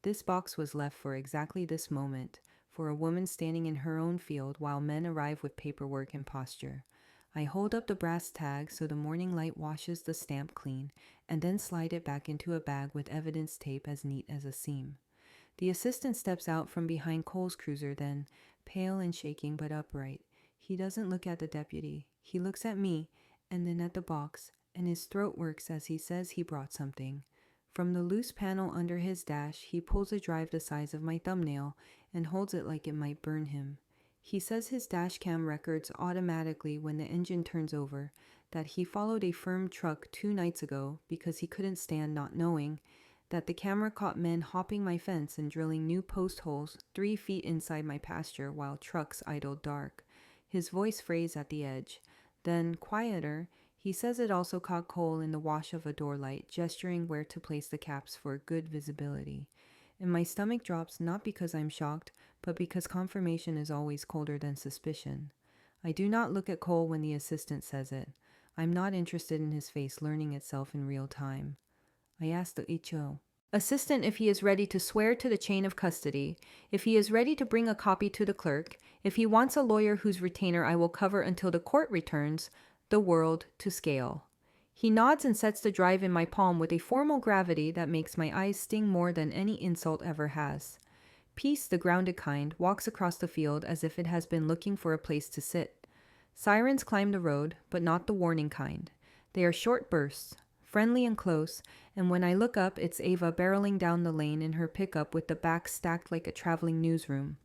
This box was left for exactly this moment, for a woman standing in her own field while men arrive with paperwork and posture. I hold up the brass tag so the morning light washes the stamp clean, and then slide it back into a bag with evidence tape as neat as a seam. The assistant steps out from behind Cole's cruiser then, pale and shaking but upright. He doesn't look at the deputy. He looks at me, and then at the box, and his throat works as he says he brought something. From the loose panel under his dash, he pulls a drive the size of my thumbnail and holds it like it might burn him. He says his dashcam records automatically when the engine turns over, that he followed a firm truck 2 nights ago because he couldn't stand not knowing, that the camera caught men hopping my fence and drilling new post holes 3 feet inside my pasture while trucks idled dark. His voice frays at the edge. Then, quieter, he says it also caught Cole in the wash of a door light, gesturing where to place the caps for good visibility. And my stomach drops not because I'm shocked, but because confirmation is always colder than suspicion. I do not look at Cole when the assistant says it. I'm not interested in his face learning itself in real time. I ask the HO assistant if he is ready to swear to the chain of custody, if he is ready to bring a copy to the clerk, if he wants a lawyer whose retainer I will cover until the court returns, the world to scale. He nods and sets the drive in my palm with a formal gravity that makes my eyes sting more than any insult ever has. Peace, the grounded kind, walks across the field as if it has been looking for a place to sit. Sirens climb the road, but not the warning kind. They are short bursts, friendly and close, and when I look up, it's Ava barreling down the lane in her pickup with the back stacked like a traveling newsroom.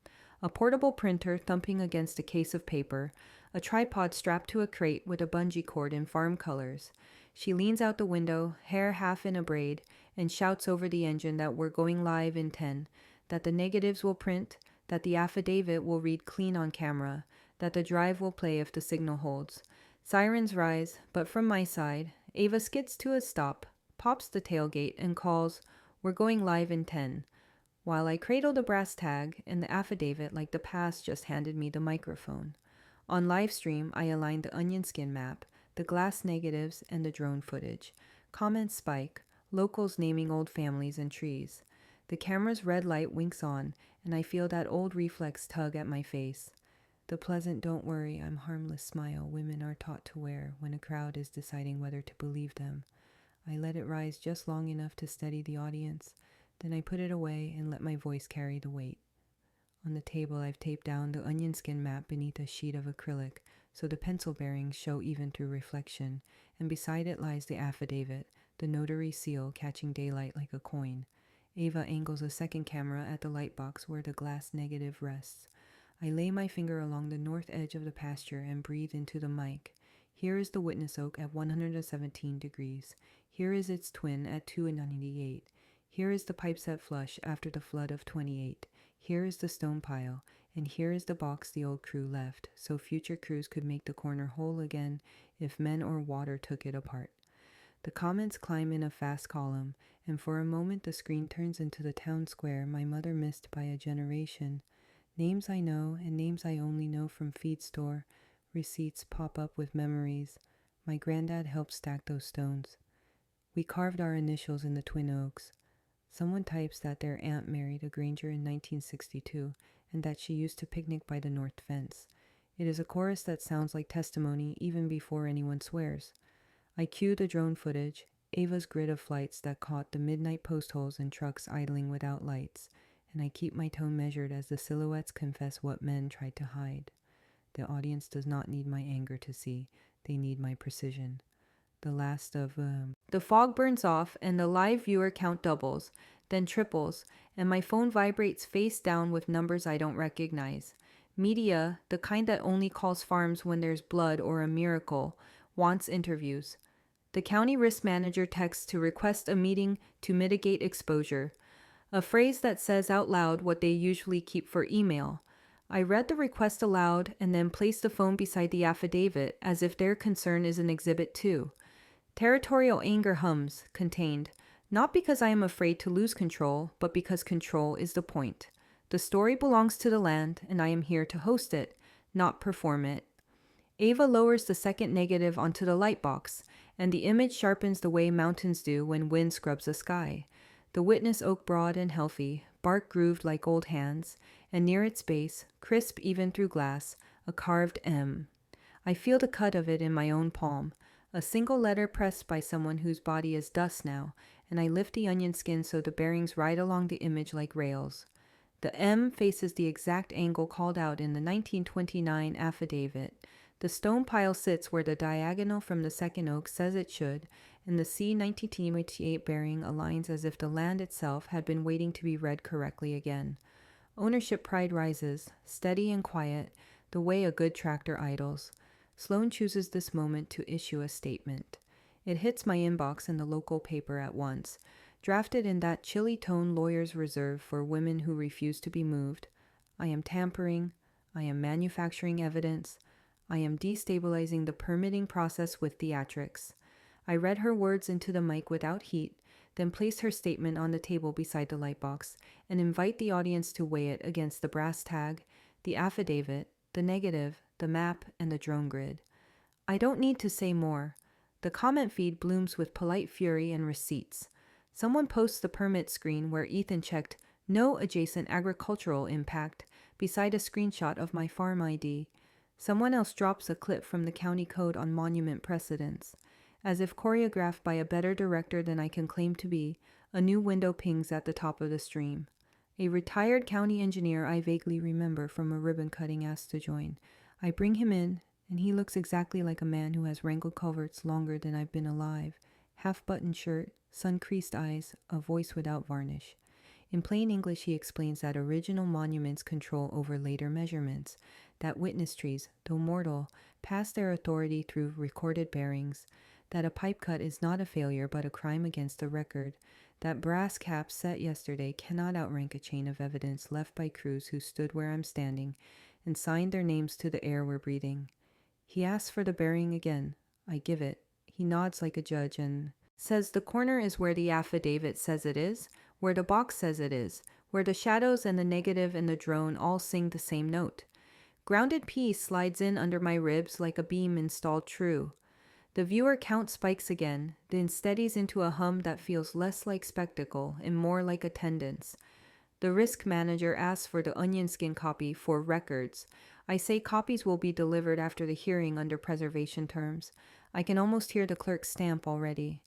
A portable printer thumping against a case of paper, a tripod strapped to a crate with a bungee cord in farm colors. She leans out the window, hair half in a braid, and shouts over the engine that we're going live in 10, that the negatives will print, that the affidavit will read clean on camera, that the drive will play if the signal holds. Sirens rise, but from my side, Ava skids to a stop, pops the tailgate, and calls, "We're going live in 10. While I cradle the brass tag and the affidavit like the past just handed me the microphone. On live stream, I align the onion skin map, the glass negatives, and the drone footage. Comments spike, locals naming old families and trees. The camera's red light winks on, and I feel that old reflex tug at my face. The pleasant "don't worry, I'm harmless" smile women are taught to wear when a crowd is deciding whether to believe them. I let it rise just long enough to steady the audience, then I put it away and let my voice carry the weight. On the table, I've taped down the onion skin map beneath a sheet of acrylic, so the pencil bearings show even through reflection, and beside it lies the affidavit, the notary seal catching daylight like a coin. Ava angles a second camera at the light box where the glass negative rests. I lay my finger along the north edge of the pasture and breathe into the mic. Here is the witness oak at 117 degrees. Here is its twin at 298. Here is the pipe set flush after the flood of 28. Here is the stone pile, and here is the box the old crew left, so future crews could make the corner whole again if men or water took it apart. The comments climb in a fast column, and for a moment the screen turns into the town square my mother missed by a generation. Names I know and names I only know from feed store. Receipts pop up with memories. My granddad helped stack those stones. We carved our initials in the Twin Oaks. Someone types that their aunt married a Granger in 1962 and that she used to picnic by the north fence. It is a chorus that sounds like testimony even before anyone swears. I cue the drone footage, Ava's grid of flights that caught the midnight post holes and trucks idling without lights, and I keep my tone measured as the silhouettes confess what men tried to hide. The audience does not need my anger to see, they need my precision. The fog burns off and the live viewer count doubles, then triples, and my phone vibrates face down with numbers I don't recognize. Media, the kind that only calls farms when there's blood or a miracle, wants interviews. The county risk manager texts to request a meeting to mitigate exposure, a phrase that says out loud what they usually keep for email. I read the request aloud and then placed the phone beside the affidavit as if their concern is an exhibit too. Territorial anger hums, contained, not because I am afraid to lose control, but because control is the point. The story belongs to the land, and I am here to host it, not perform it. Ava lowers the second negative onto the light box, and the image sharpens the way mountains do when wind scrubs the sky. The witness oak broad and healthy, bark grooved like old hands, and near its base, crisp even through glass, a carved M. I feel the cut of it in my own palm, a single letter pressed by someone whose body is dust now, and I lift the onion skin so the bearings ride along the image like rails. The M faces the exact angle called out in the 1929 affidavit. The stone pile sits where the diagonal from the second oak says it should, and the C 1928 bearing aligns as if the land itself had been waiting to be read correctly again. Ownership pride rises, steady and quiet, the way a good tractor idles. Sloan chooses this moment to issue a statement. It hits my inbox in the local paper at once, drafted in that chilly tone lawyers reserve for women who refuse to be moved. I am tampering. I am manufacturing evidence. I am destabilizing the permitting process with theatrics. I read her words into the mic without heat, then place her statement on the table beside the lightbox and invite the audience to weigh it against the brass tag, the affidavit, the negative, the map, and the drone grid. I don't need to say more. The comment feed blooms with polite fury and receipts. Someone posts the permit screen where Ethan checked no adjacent agricultural impact beside a screenshot of my farm ID. Someone else drops a clip from the county code on monument precedents. As if choreographed by a better director than I can claim to be, a new window pings at the top of the stream. A retired county engineer I vaguely remember from a ribbon cutting asked to join. I bring him in, and he looks exactly like a man who has wrangled culverts longer than I've been alive. Half-buttoned shirt, sun-creased eyes, a voice without varnish. In plain English, he explains that original monuments control over later measurements, that witness trees, though mortal, pass their authority through recorded bearings, that a pipe cut is not a failure but a crime against the record, that brass caps set yesterday cannot outrank a chain of evidence left by crews who stood where I'm standing and signed their names to the air we're breathing. He asks for the bearing again. I give it. He nods like a judge and says the corner is where the affidavit says it is, where the box says it is, where the shadows and the negative and the drone all sing the same note. Grounded peace slides in under my ribs like a beam installed true. The viewer count spikes again, then steadies into a hum that feels less like spectacle and more like attendance. The risk manager asks for the onion skin copy for records. I say copies will be delivered after the hearing under preservation terms. I can almost hear the clerk's stamp already.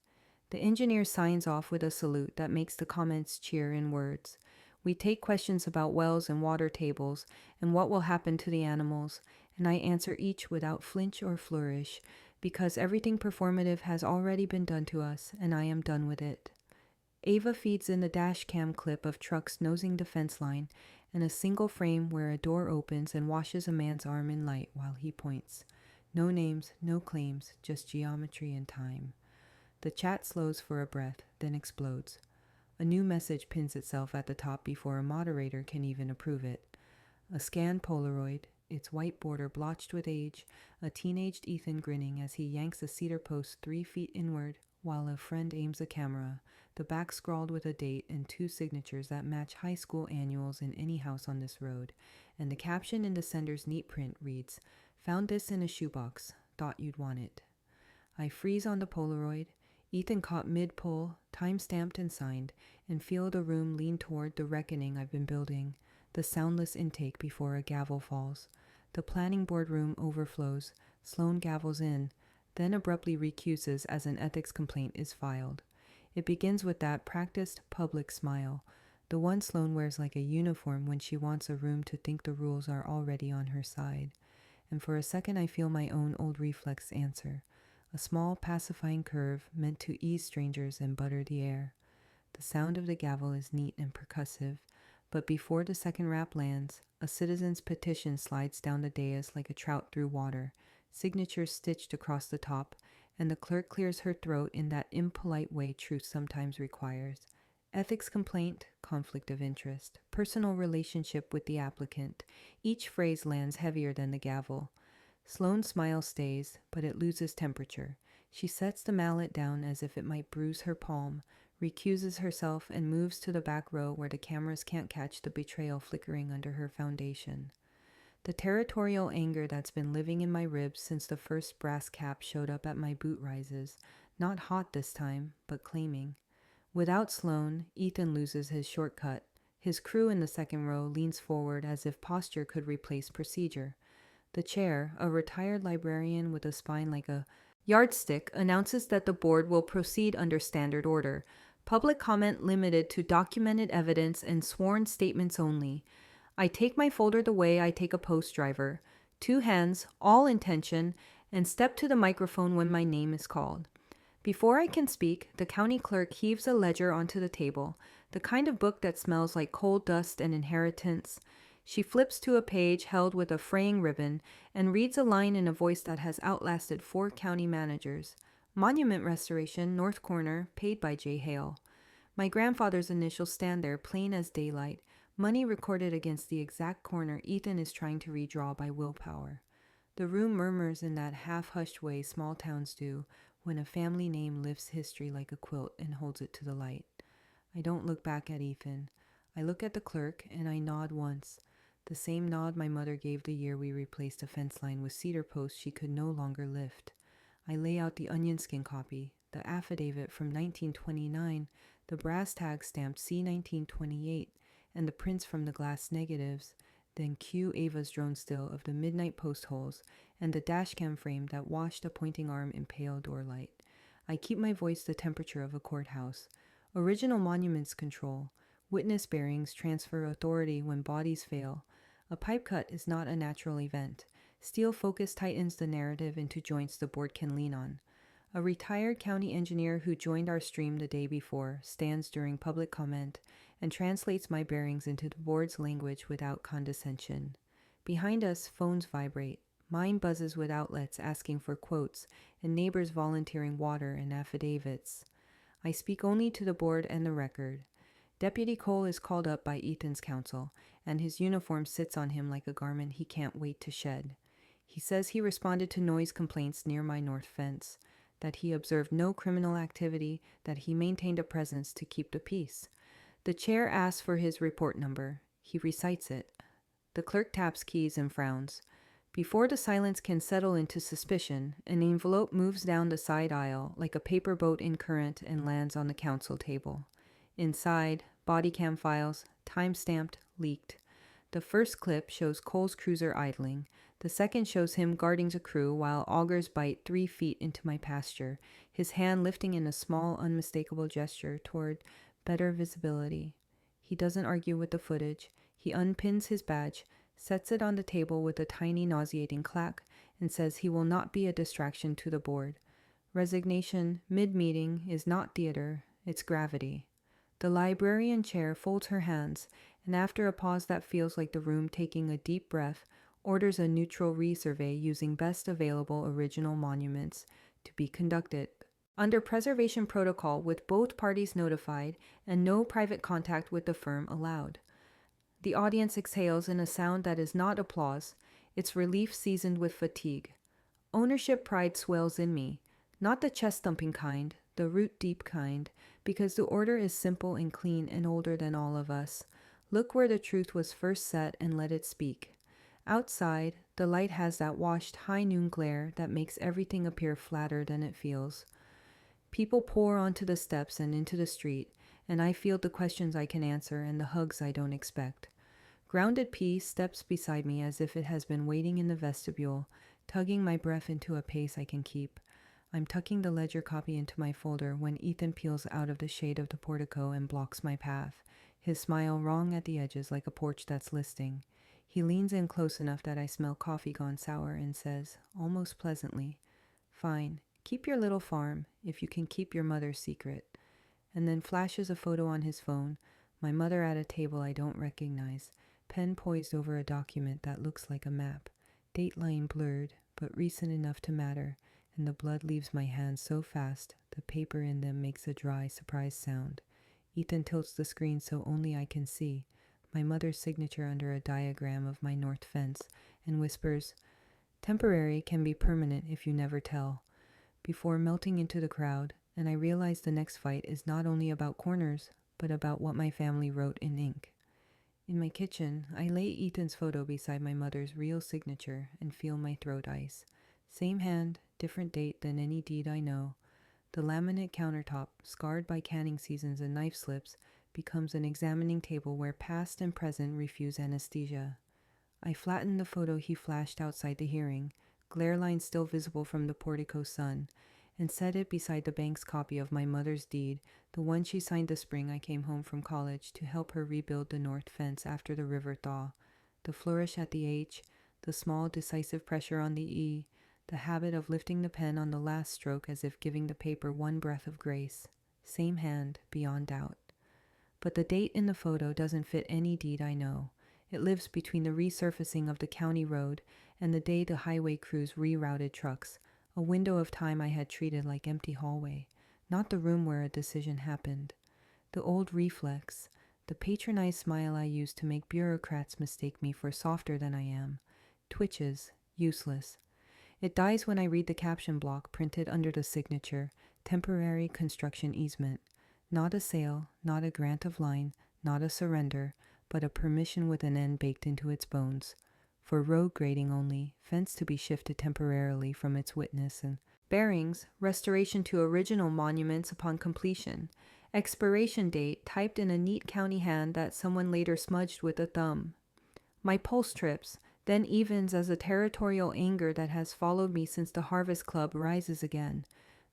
The engineer signs off with a salute that makes the comments cheer in words. We take questions about wells and water tables and what will happen to the animals, and I answer each without flinch or flourish, because everything performative has already been done to us, and I am done with it. Ava feeds in the dashcam clip of trucks nosing the fence line, and a single frame where a door opens and washes a man's arm in light while he points. No names, no claims, just geometry and time. The chat slows for a breath, then explodes. A new message pins itself at the top before a moderator can even approve it. A scanned Polaroid, its white border blotched with age, a teenaged Ethan grinning as he yanks a cedar post 3 feet inward, while a friend aims a camera, the back scrawled with a date and 2 signatures that match high school annuals in any house on this road, and the caption in the sender's neat print reads, "Found this in a shoebox. Thought you'd want it." I freeze on the Polaroid. Ethan caught mid-pull, time-stamped and signed, and feel the room lean toward the reckoning I've been building, the soundless intake before a gavel falls. The planning boardroom overflows. Sloan gavels in, then abruptly recuses as an ethics complaint is filed. It begins with that practiced public smile, the one Sloan wears like a uniform when she wants a room to think the rules are already on her side. And for a second I feel my own old reflex answer, a small pacifying curve meant to ease strangers and butter the air. The sound of the gavel is neat and percussive, but before the second rap lands, a citizen's petition slides down the dais like a trout through water, signatures stitched across the top, and the clerk clears her throat in that impolite way truth sometimes requires. Ethics complaint, conflict of interest, personal relationship with the applicant. Each phrase lands heavier than the gavel. Sloane's smile stays, but it loses temperature. She sets the mallet down as if it might bruise her palm, recuses herself, and moves to the back row where the cameras can't catch the betrayal flickering under her foundation. The territorial anger that's been living in my ribs since the first brass cap showed up at my boot rises, not hot this time, but claiming. Without Sloan, Ethan loses his shortcut. His crew in the second row leans forward as if posture could replace procedure. The chair, a retired librarian with a spine like a yardstick, announces that the board will proceed under standard order. Public comment limited to documented evidence and sworn statements only. I take my folder the way I take a post driver, 2 hands, all intention, and step to the microphone when my name is called. Before I can speak, the county clerk heaves a ledger onto the table, the kind of book that smells like coal dust and inheritance. She flips to a page held with a fraying ribbon and reads a line in a voice that has outlasted 4 county managers. Monument restoration, North Corner, paid by J. Hale. My grandfather's initials stand there, plain as daylight, money recorded against the exact corner Ethan is trying to redraw by willpower. The room murmurs in that half-hushed way small towns do when a family name lifts history like a quilt and holds it to the light. I don't look back at Ethan. I look at the clerk, and I nod once, the same nod my mother gave the year we replaced a fence line with cedar posts she could no longer lift. I lay out the onion skin copy, the affidavit from 1929, the brass tag stamped C-1928, and the prints from the glass negatives, then cue Ava's drone still of the midnight post holes, and the dashcam frame that washed a pointing arm in pale doorlight. I keep my voice the temperature of a courthouse. Original monuments control. Witness bearings transfer authority when bodies fail. A pipe cut is not a natural event. Steel focus tightens the narrative into joints the board can lean on. A retired county engineer who joined our stream the day before stands during public comment and translates my bearings into the board's language without condescension. Behind us, phones vibrate. Mine buzzes with outlets asking for quotes and neighbors volunteering water and affidavits. I speak only to the board and the record. Deputy Cole is called up by Ethan's counsel, and his uniform sits on him like a garment he can't wait to shed. He says he responded to noise complaints near my north fence, that he observed no criminal activity, that he maintained a presence to keep the peace. The chair asks for his report number. He recites it. The clerk taps keys and frowns. Before the silence can settle into suspicion, an envelope moves down the side aisle like a paper boat in current and lands on the council table. Inside, body cam files, time-stamped, leaked. The first clip shows Cole's cruiser idling. The second shows him guarding the crew while augers bite 3 feet into my pasture, his hand lifting in a small, unmistakable gesture toward better visibility. He doesn't argue with the footage. He unpins his badge, sets it on the table with a tiny nauseating clack, and says he will not be a distraction to the board. Resignation, mid-meeting, is not theater, it's gravity. The librarian chair folds her hands, and after a pause that feels like the room taking a deep breath, orders a neutral resurvey using best available original monuments to be conducted under preservation protocol with both parties notified and no private contact with the firm allowed. The audience exhales in a sound that is not applause, its relief seasoned with fatigue. Ownership pride swells in me, not the chest-thumping kind, the root deep kind, because the order is simple and clean and older than all of us. Look where the truth was first set and let it speak. Outside, the light has that washed high noon glare that makes everything appear flatter than it feels. People pour onto the steps and into the street, and I field the questions I can answer and the hugs I don't expect. Grounded peace steps beside me as if it has been waiting in the vestibule, tugging my breath into a pace I can keep. I'm tucking the ledger copy into my folder when Ethan peels out of the shade of the portico and blocks my path, his smile wrong at the edges like a porch that's listing. He leans in close enough that I smell coffee gone sour and says, almost pleasantly, "Fine, keep your little farm if you can keep your mother's secret," and then flashes a photo on his phone, my mother at a table I don't recognize, pen poised over a document that looks like a map, date line blurred, but recent enough to matter, and the blood leaves my hands so fast the paper in them makes a dry, surprised sound. Ethan tilts the screen so only I can see, my mother's signature under a diagram of my north fence, and whispers, "Temporary can be permanent if you never tell," before melting into the crowd, and I realize the next fight is not only about corners, but about what my family wrote in ink. In my kitchen, I lay Ethan's photo beside my mother's real signature and feel my throat ice. Same hand, different date than any deed I know. The laminate countertop, scarred by canning seasons and knife slips, becomes an examining table where past and present refuse anesthesia. I flattened the photo he flashed outside the hearing, glare lines still visible from the portico sun, and set it beside the bank's copy of my mother's deed, the one she signed the spring I came home from college to help her rebuild the north fence after the river thaw. The flourish at the H, the small decisive pressure on the E, the habit of lifting the pen on the last stroke as if giving the paper one breath of grace. Same hand, beyond doubt. But the date in the photo doesn't fit any deed I know. It lives between the resurfacing of the county road and the day the highway crews rerouted trucks, a window of time I had treated like empty hallway, not the room where a decision happened. The old reflex, the patronized smile I use to make bureaucrats mistake me for softer than I am, twitches, useless. It dies when I read the caption block printed under the signature, "Temporary construction easement." Not a sale, not a grant of line, not a surrender, but a permission with an end baked into its bones. For road grading only, fence to be shifted temporarily from its witness, and bearings, restoration to original monuments upon completion. Expiration date typed in a neat county hand that someone later smudged with a thumb. My pulse trips, then evens as a territorial anger that has followed me since the Harvest Club rises again.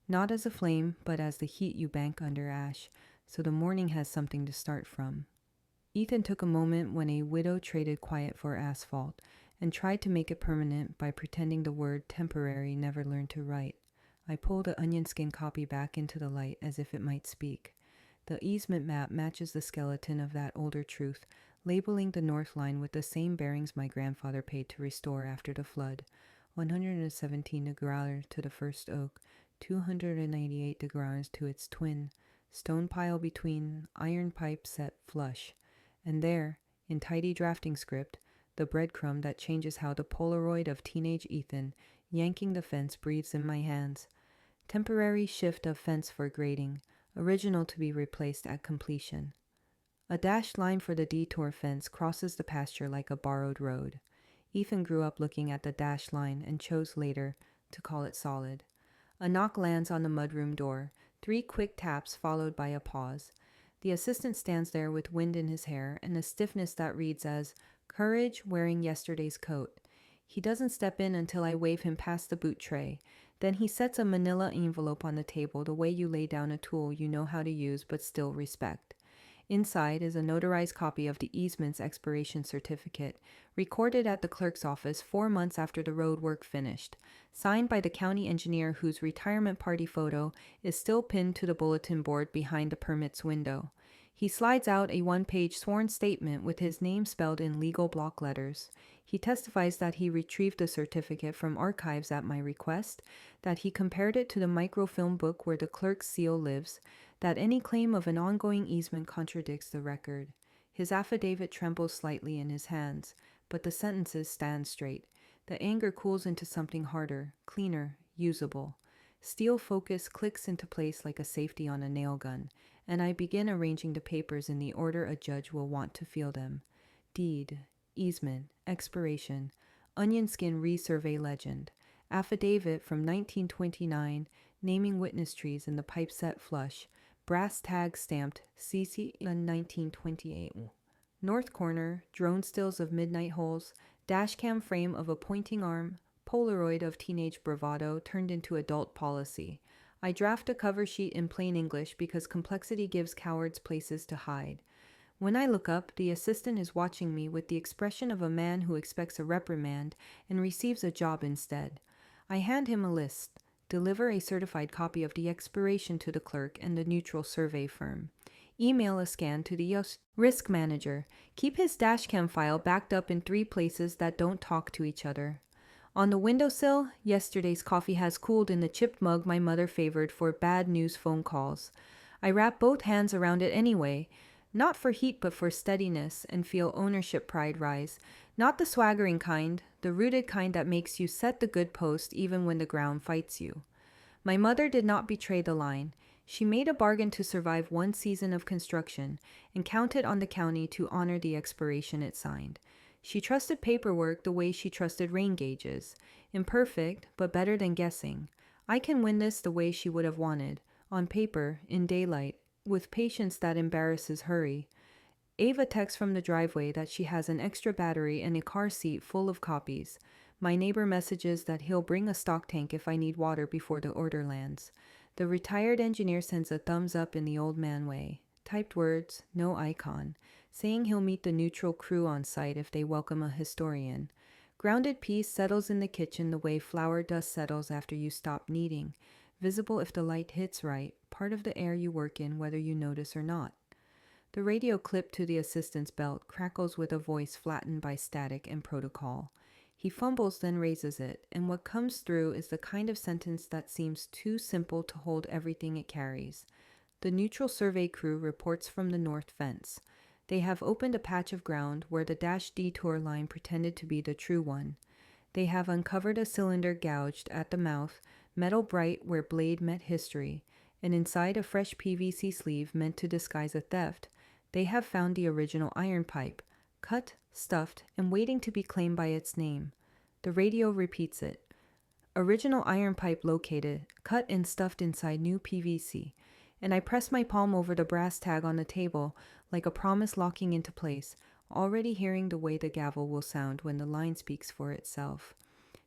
Not as a flame, but as the heat you bank under ash, so the morning has something to start from. Ethan took a moment when a widow traded quiet for asphalt, and tried to make it permanent by pretending the word temporary never learned to write. I pulled the onion skin copy back into the light as if it might speak. The easement map matches the skeleton of that older truth, labeling the north line with the same bearings my grandfather paid to restore after the flood. 117 degrees to the first oak, 298 degrees to its twin, stone pile between, iron pipe set flush. And there, in tidy drafting script, the breadcrumb that changes how the Polaroid of teenage Ethan, yanking the fence, breathes in my hands. Temporary shift of fence for grading, original to be replaced at completion. A dashed line for the detour fence crosses the pasture like a borrowed road. Ethan grew up looking at the dashed line and chose later to call it solid. A knock lands on the mudroom door, 3 quick taps followed by a pause. The assistant stands there with wind in his hair and a stiffness that reads as, "Courage wearing yesterday's coat." He doesn't step in until I wave him past the boot tray. Then he sets a manila envelope on the table the way you lay down a tool you know how to use but still respect. Inside is a notarized copy of the easement's expiration certificate, recorded at the clerk's office 4 months after the road work finished, signed by the county engineer whose retirement party photo is still pinned to the bulletin board behind the permit's window. He slides out a 1-page sworn statement with his name spelled in legal block letters. He testifies that he retrieved the certificate from archives at my request, that he compared it to the microfilm book where the clerk's seal lives, that any claim of an ongoing easement contradicts the record. His affidavit trembles slightly in his hands, but the sentences stand straight. The anger cools into something harder, cleaner, usable. Steel focus clicks into place like a safety on a nail gun, and I begin arranging the papers in the order a judge will want to feel them. Deed, easement, expiration, onion skin resurvey legend, affidavit from 1929, naming witness trees in the pipe set flush, brass tag stamped CC in 1928. North corner, drone stills of midnight holes, dashcam frame of a pointing arm, Polaroid of teenage bravado turned into adult policy. I draft a cover sheet in plain English because complexity gives cowards places to hide. When I look up, the assistant is watching me with the expression of a man who expects a reprimand and receives a job instead. I hand him a list, deliver a certified copy of the expiration to the clerk and the neutral survey firm. Email a scan to the risk manager. Keep his dashcam file backed up in 3 places that don't talk to each other. On the windowsill, yesterday's coffee has cooled in the chipped mug my mother favored for bad news phone calls. I wrap both hands around it anyway, not for heat but for steadiness, and feel ownership pride rise. Not the swaggering kind, the rooted kind that makes you set the good post even when the ground fights you. My mother did not betray the line. She made a bargain to survive 1 season of construction and counted on the county to honor the expiration it signed. She trusted paperwork the way she trusted rain gauges. Imperfect, but better than guessing. I can win this the way she would have wanted. On paper, in daylight, with patience that embarrasses hurry. Ava texts from the driveway that she has an extra battery and a car seat full of copies. My neighbor messages that he'll bring a stock tank if I need water before the order lands. The retired engineer sends a thumbs up in the old man way. Typed words, no icon, saying he'll meet the neutral crew on site if they welcome a historian. Grounded peace settles in the kitchen the way flour dust settles after you stop kneading, visible if the light hits right, part of the air you work in whether you notice or not. The radio clipped to the assistant's belt crackles with a voice flattened by static and protocol. He fumbles, then raises it, and what comes through is the kind of sentence that seems too simple to hold everything it carries. The neutral survey crew reports from the north fence. They have opened a patch of ground where the dash detour line pretended to be the true one. They have uncovered a cylinder gouged at the mouth, metal bright where blade met history, and inside a fresh PVC sleeve meant to disguise a theft, they have found the original iron pipe, cut, stuffed, and waiting to be claimed by its name. The radio repeats it. Original iron pipe located, cut and stuffed inside new PVC. And I press my palm over the brass tag on the table like a promise locking into place, already hearing the way the gavel will sound when the line speaks for itself.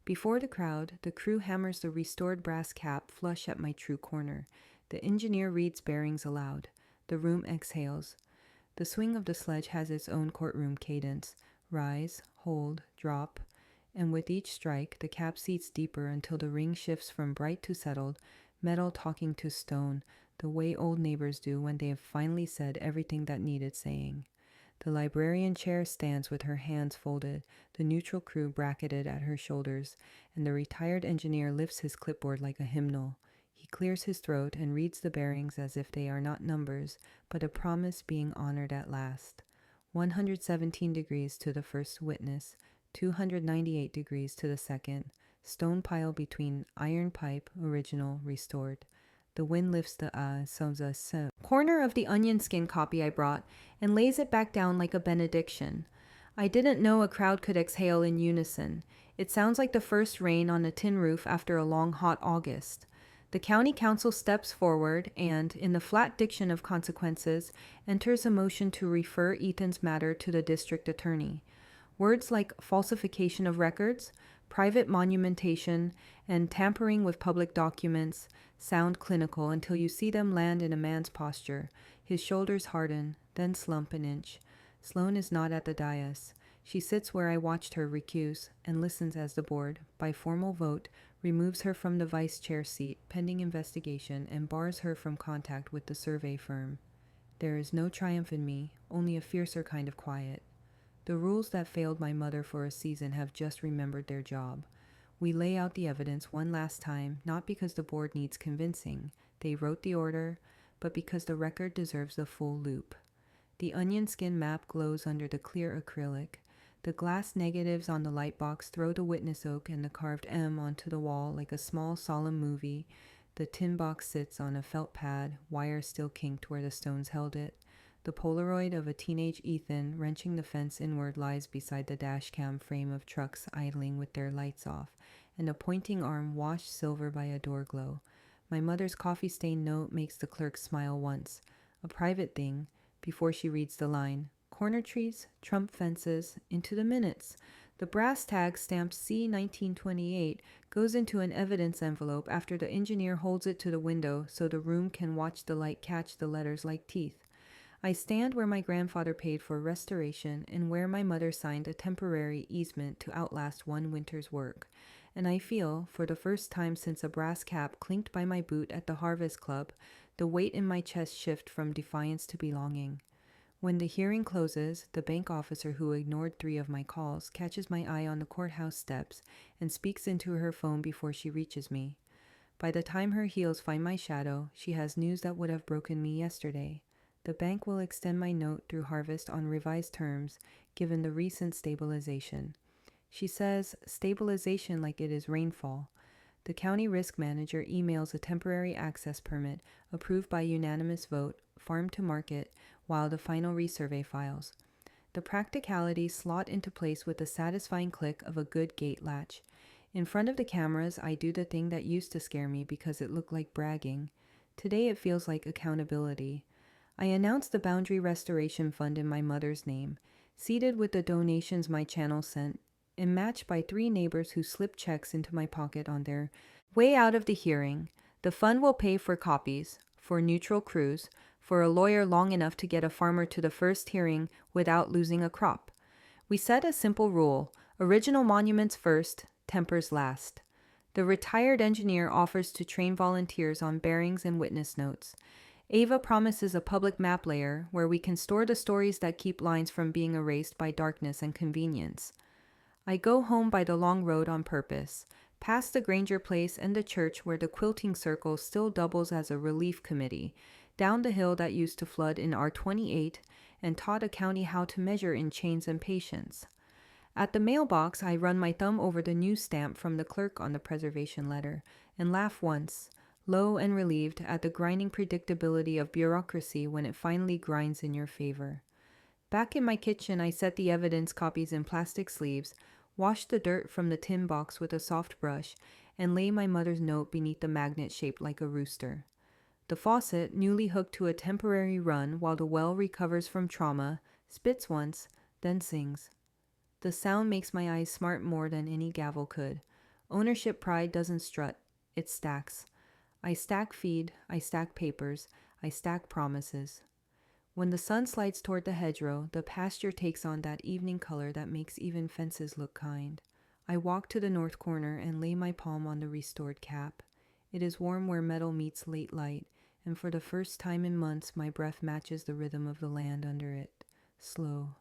Before the crowd, the crew hammers the restored brass cap flush at my true corner. The engineer reads bearings aloud. The room exhales. The swing of the sledge has its own courtroom cadence. Rise, hold, drop, and with each strike, the cap seats deeper until the ring shifts from bright to settled, metal talking to stone, the way old neighbors do when they have finally said everything that needed saying. The librarian chair stands with her hands folded, the neutral crew bracketed at her shoulders, and the retired engineer lifts his clipboard like a hymnal. He clears his throat and reads the bearings as if they are not numbers, but a promise being honored at last. 117 degrees to the first witness, 298 degrees to the second, stone pile between iron pipe, original, restored. The wind lifts the corner of the onion skin copy I brought and lays it back down like a benediction. I didn't know a crowd could exhale in unison. It sounds like the first rain on a tin roof after a long hot August. The county council steps forward and, in the flat diction of consequences, enters a motion to refer Ethan's matter to the district attorney. Words like falsification of records, private monumentation, and tampering with public documents sound clinical until you see them land in a man's posture. His shoulders harden, then slump an inch. Sloane is not at the dais. She sits where I watched her recuse and listens as the board, by formal vote, removes her from the vice chair seat pending investigation and bars her from contact with the survey firm. There is no triumph in me, only a fiercer kind of quiet. The rules that failed my mother for a season have just remembered their job. We lay out the evidence one last time, not because the board needs convincing. They wrote the order, but because the record deserves the full loop. The onion skin map glows under the clear acrylic. The glass negatives on the light box throw the witness oak and the carved M onto the wall like a small solemn movie. The tin box sits on a felt pad, wire still kinked where the stones held it. The Polaroid of a teenage Ethan wrenching the fence inward lies beside the dashcam frame of trucks idling with their lights off, and a pointing arm washed silver by a door glow. My mother's coffee-stained note makes the clerk smile once, a private thing, before she reads the line. Corner trees, Trump fences, into the minutes. The brass tag stamped C 1928 goes into an evidence envelope after the engineer holds it to the window so the room can watch the light catch the letters like teeth. I stand where my grandfather paid for restoration and where my mother signed a temporary easement to outlast one winter's work. And I feel, for the first time since a brass cap clinked by my boot at the Harvest Club, the weight in my chest shift from defiance to belonging. When the hearing closes, the bank officer who ignored 3 of my calls catches my eye on the courthouse steps and speaks into her phone before she reaches me. By the time her heels find my shadow, she has news that would have broken me yesterday. The bank will extend my note through Harvest on revised terms, given the recent stabilization. She says stabilization like it is rainfall. The county risk manager emails a temporary access permit, approved by unanimous vote, farm to market, while the final resurvey files. The practicalities slot into place with the satisfying click of a good gate latch. In front of the cameras, I do the thing that used to scare me because it looked like bragging. Today it feels like accountability. I announced the Boundary Restoration Fund in my mother's name, seated with the donations my channel sent, and matched by 3 neighbors who slipped checks into my pocket on their way out of the hearing. The fund will pay for copies, for neutral crews, for a lawyer long enough to get a farmer to the first hearing without losing a crop. We set a simple rule: original monuments first, tempers last. The retired engineer offers to train volunteers on bearings and witness notes. Ava promises a public map layer where we can store the stories that keep lines from being erased by darkness and convenience. I go home by the long road on purpose, past the Granger place and the church where the quilting circle still doubles as a relief committee, down the hill that used to flood in R28 and taught a county how to measure in chains and patience. At the mailbox, I run my thumb over the new stamp from the clerk on the preservation letter and laugh once, low and relieved at the grinding predictability of bureaucracy when it finally grinds in your favor. Back in my kitchen, I set the evidence copies in plastic sleeves, wash the dirt from the tin box with a soft brush, and lay my mother's note beneath the magnet shaped like a rooster. The faucet, newly hooked to a temporary run while the well recovers from trauma, spits once, then sings. The sound makes my eyes smart more than any gavel could. Ownership pride doesn't strut, it stacks. I stack feed, I stack papers, I stack promises. When the sun slides toward the hedgerow, the pasture takes on that evening color that makes even fences look kind. I walk to the north corner and lay my palm on the restored cap. It is warm where metal meets late light, and for the first time in months my breath matches the rhythm of the land under it. Slow,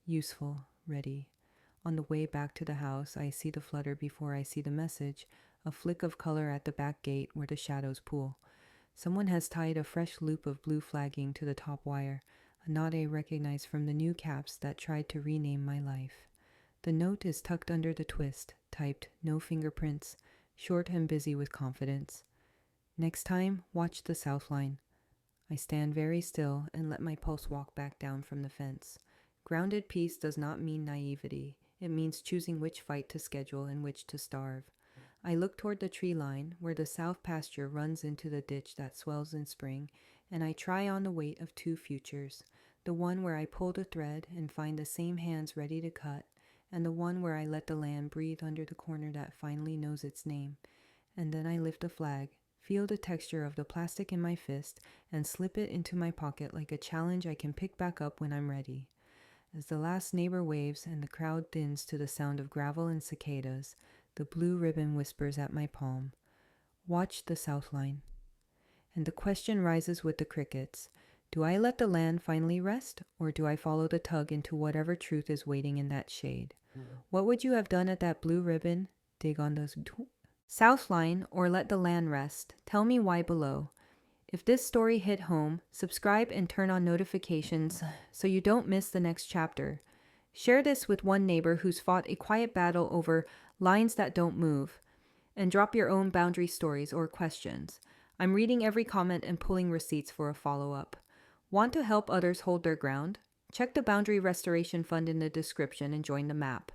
useful, ready. On the way back to the house, I see the flutter before I see the message, a flick of color at the back gate where the shadows pool. Someone has tied a fresh loop of blue flagging to the top wire, a knot I recognize from the new caps that tried to rename my life. The note is tucked under the twist, typed "no fingerprints," short and busy with confidence. Next time, watch the south line. I stand very still and let my pulse walk back down from the fence. Grounded peace does not mean naivety. It means choosing which fight to schedule and which to starve. I look toward the tree line, where the south pasture runs into the ditch that swells in spring, and I try on the weight of 2 futures, the one where I pull the thread and find the same hands ready to cut, and the one where I let the land breathe under the corner that finally knows its name. And then I lift a flag, feel the texture of the plastic in my fist, and slip it into my pocket like a challenge I can pick back up when I'm ready. As the last neighbor waves and the crowd thins to the sound of gravel and cicadas, the blue ribbon whispers at my palm, "Watch the south line." And the question rises with the crickets. Do I let the land finally rest, or do I follow the tug into whatever truth is waiting in that shade? What would you have done at that blue ribbon? Dig on those south line, or let the land rest? Tell me why below. If this story hit home, subscribe and turn on notifications so you don't miss the next chapter. Share this with one neighbor who's fought a quiet battle over lines that don't move, and drop your own boundary stories or questions. I'm reading every comment and pulling receipts for a follow-up. Want to help others hold their ground? Check the Boundary Restoration Fund in the description and join the map.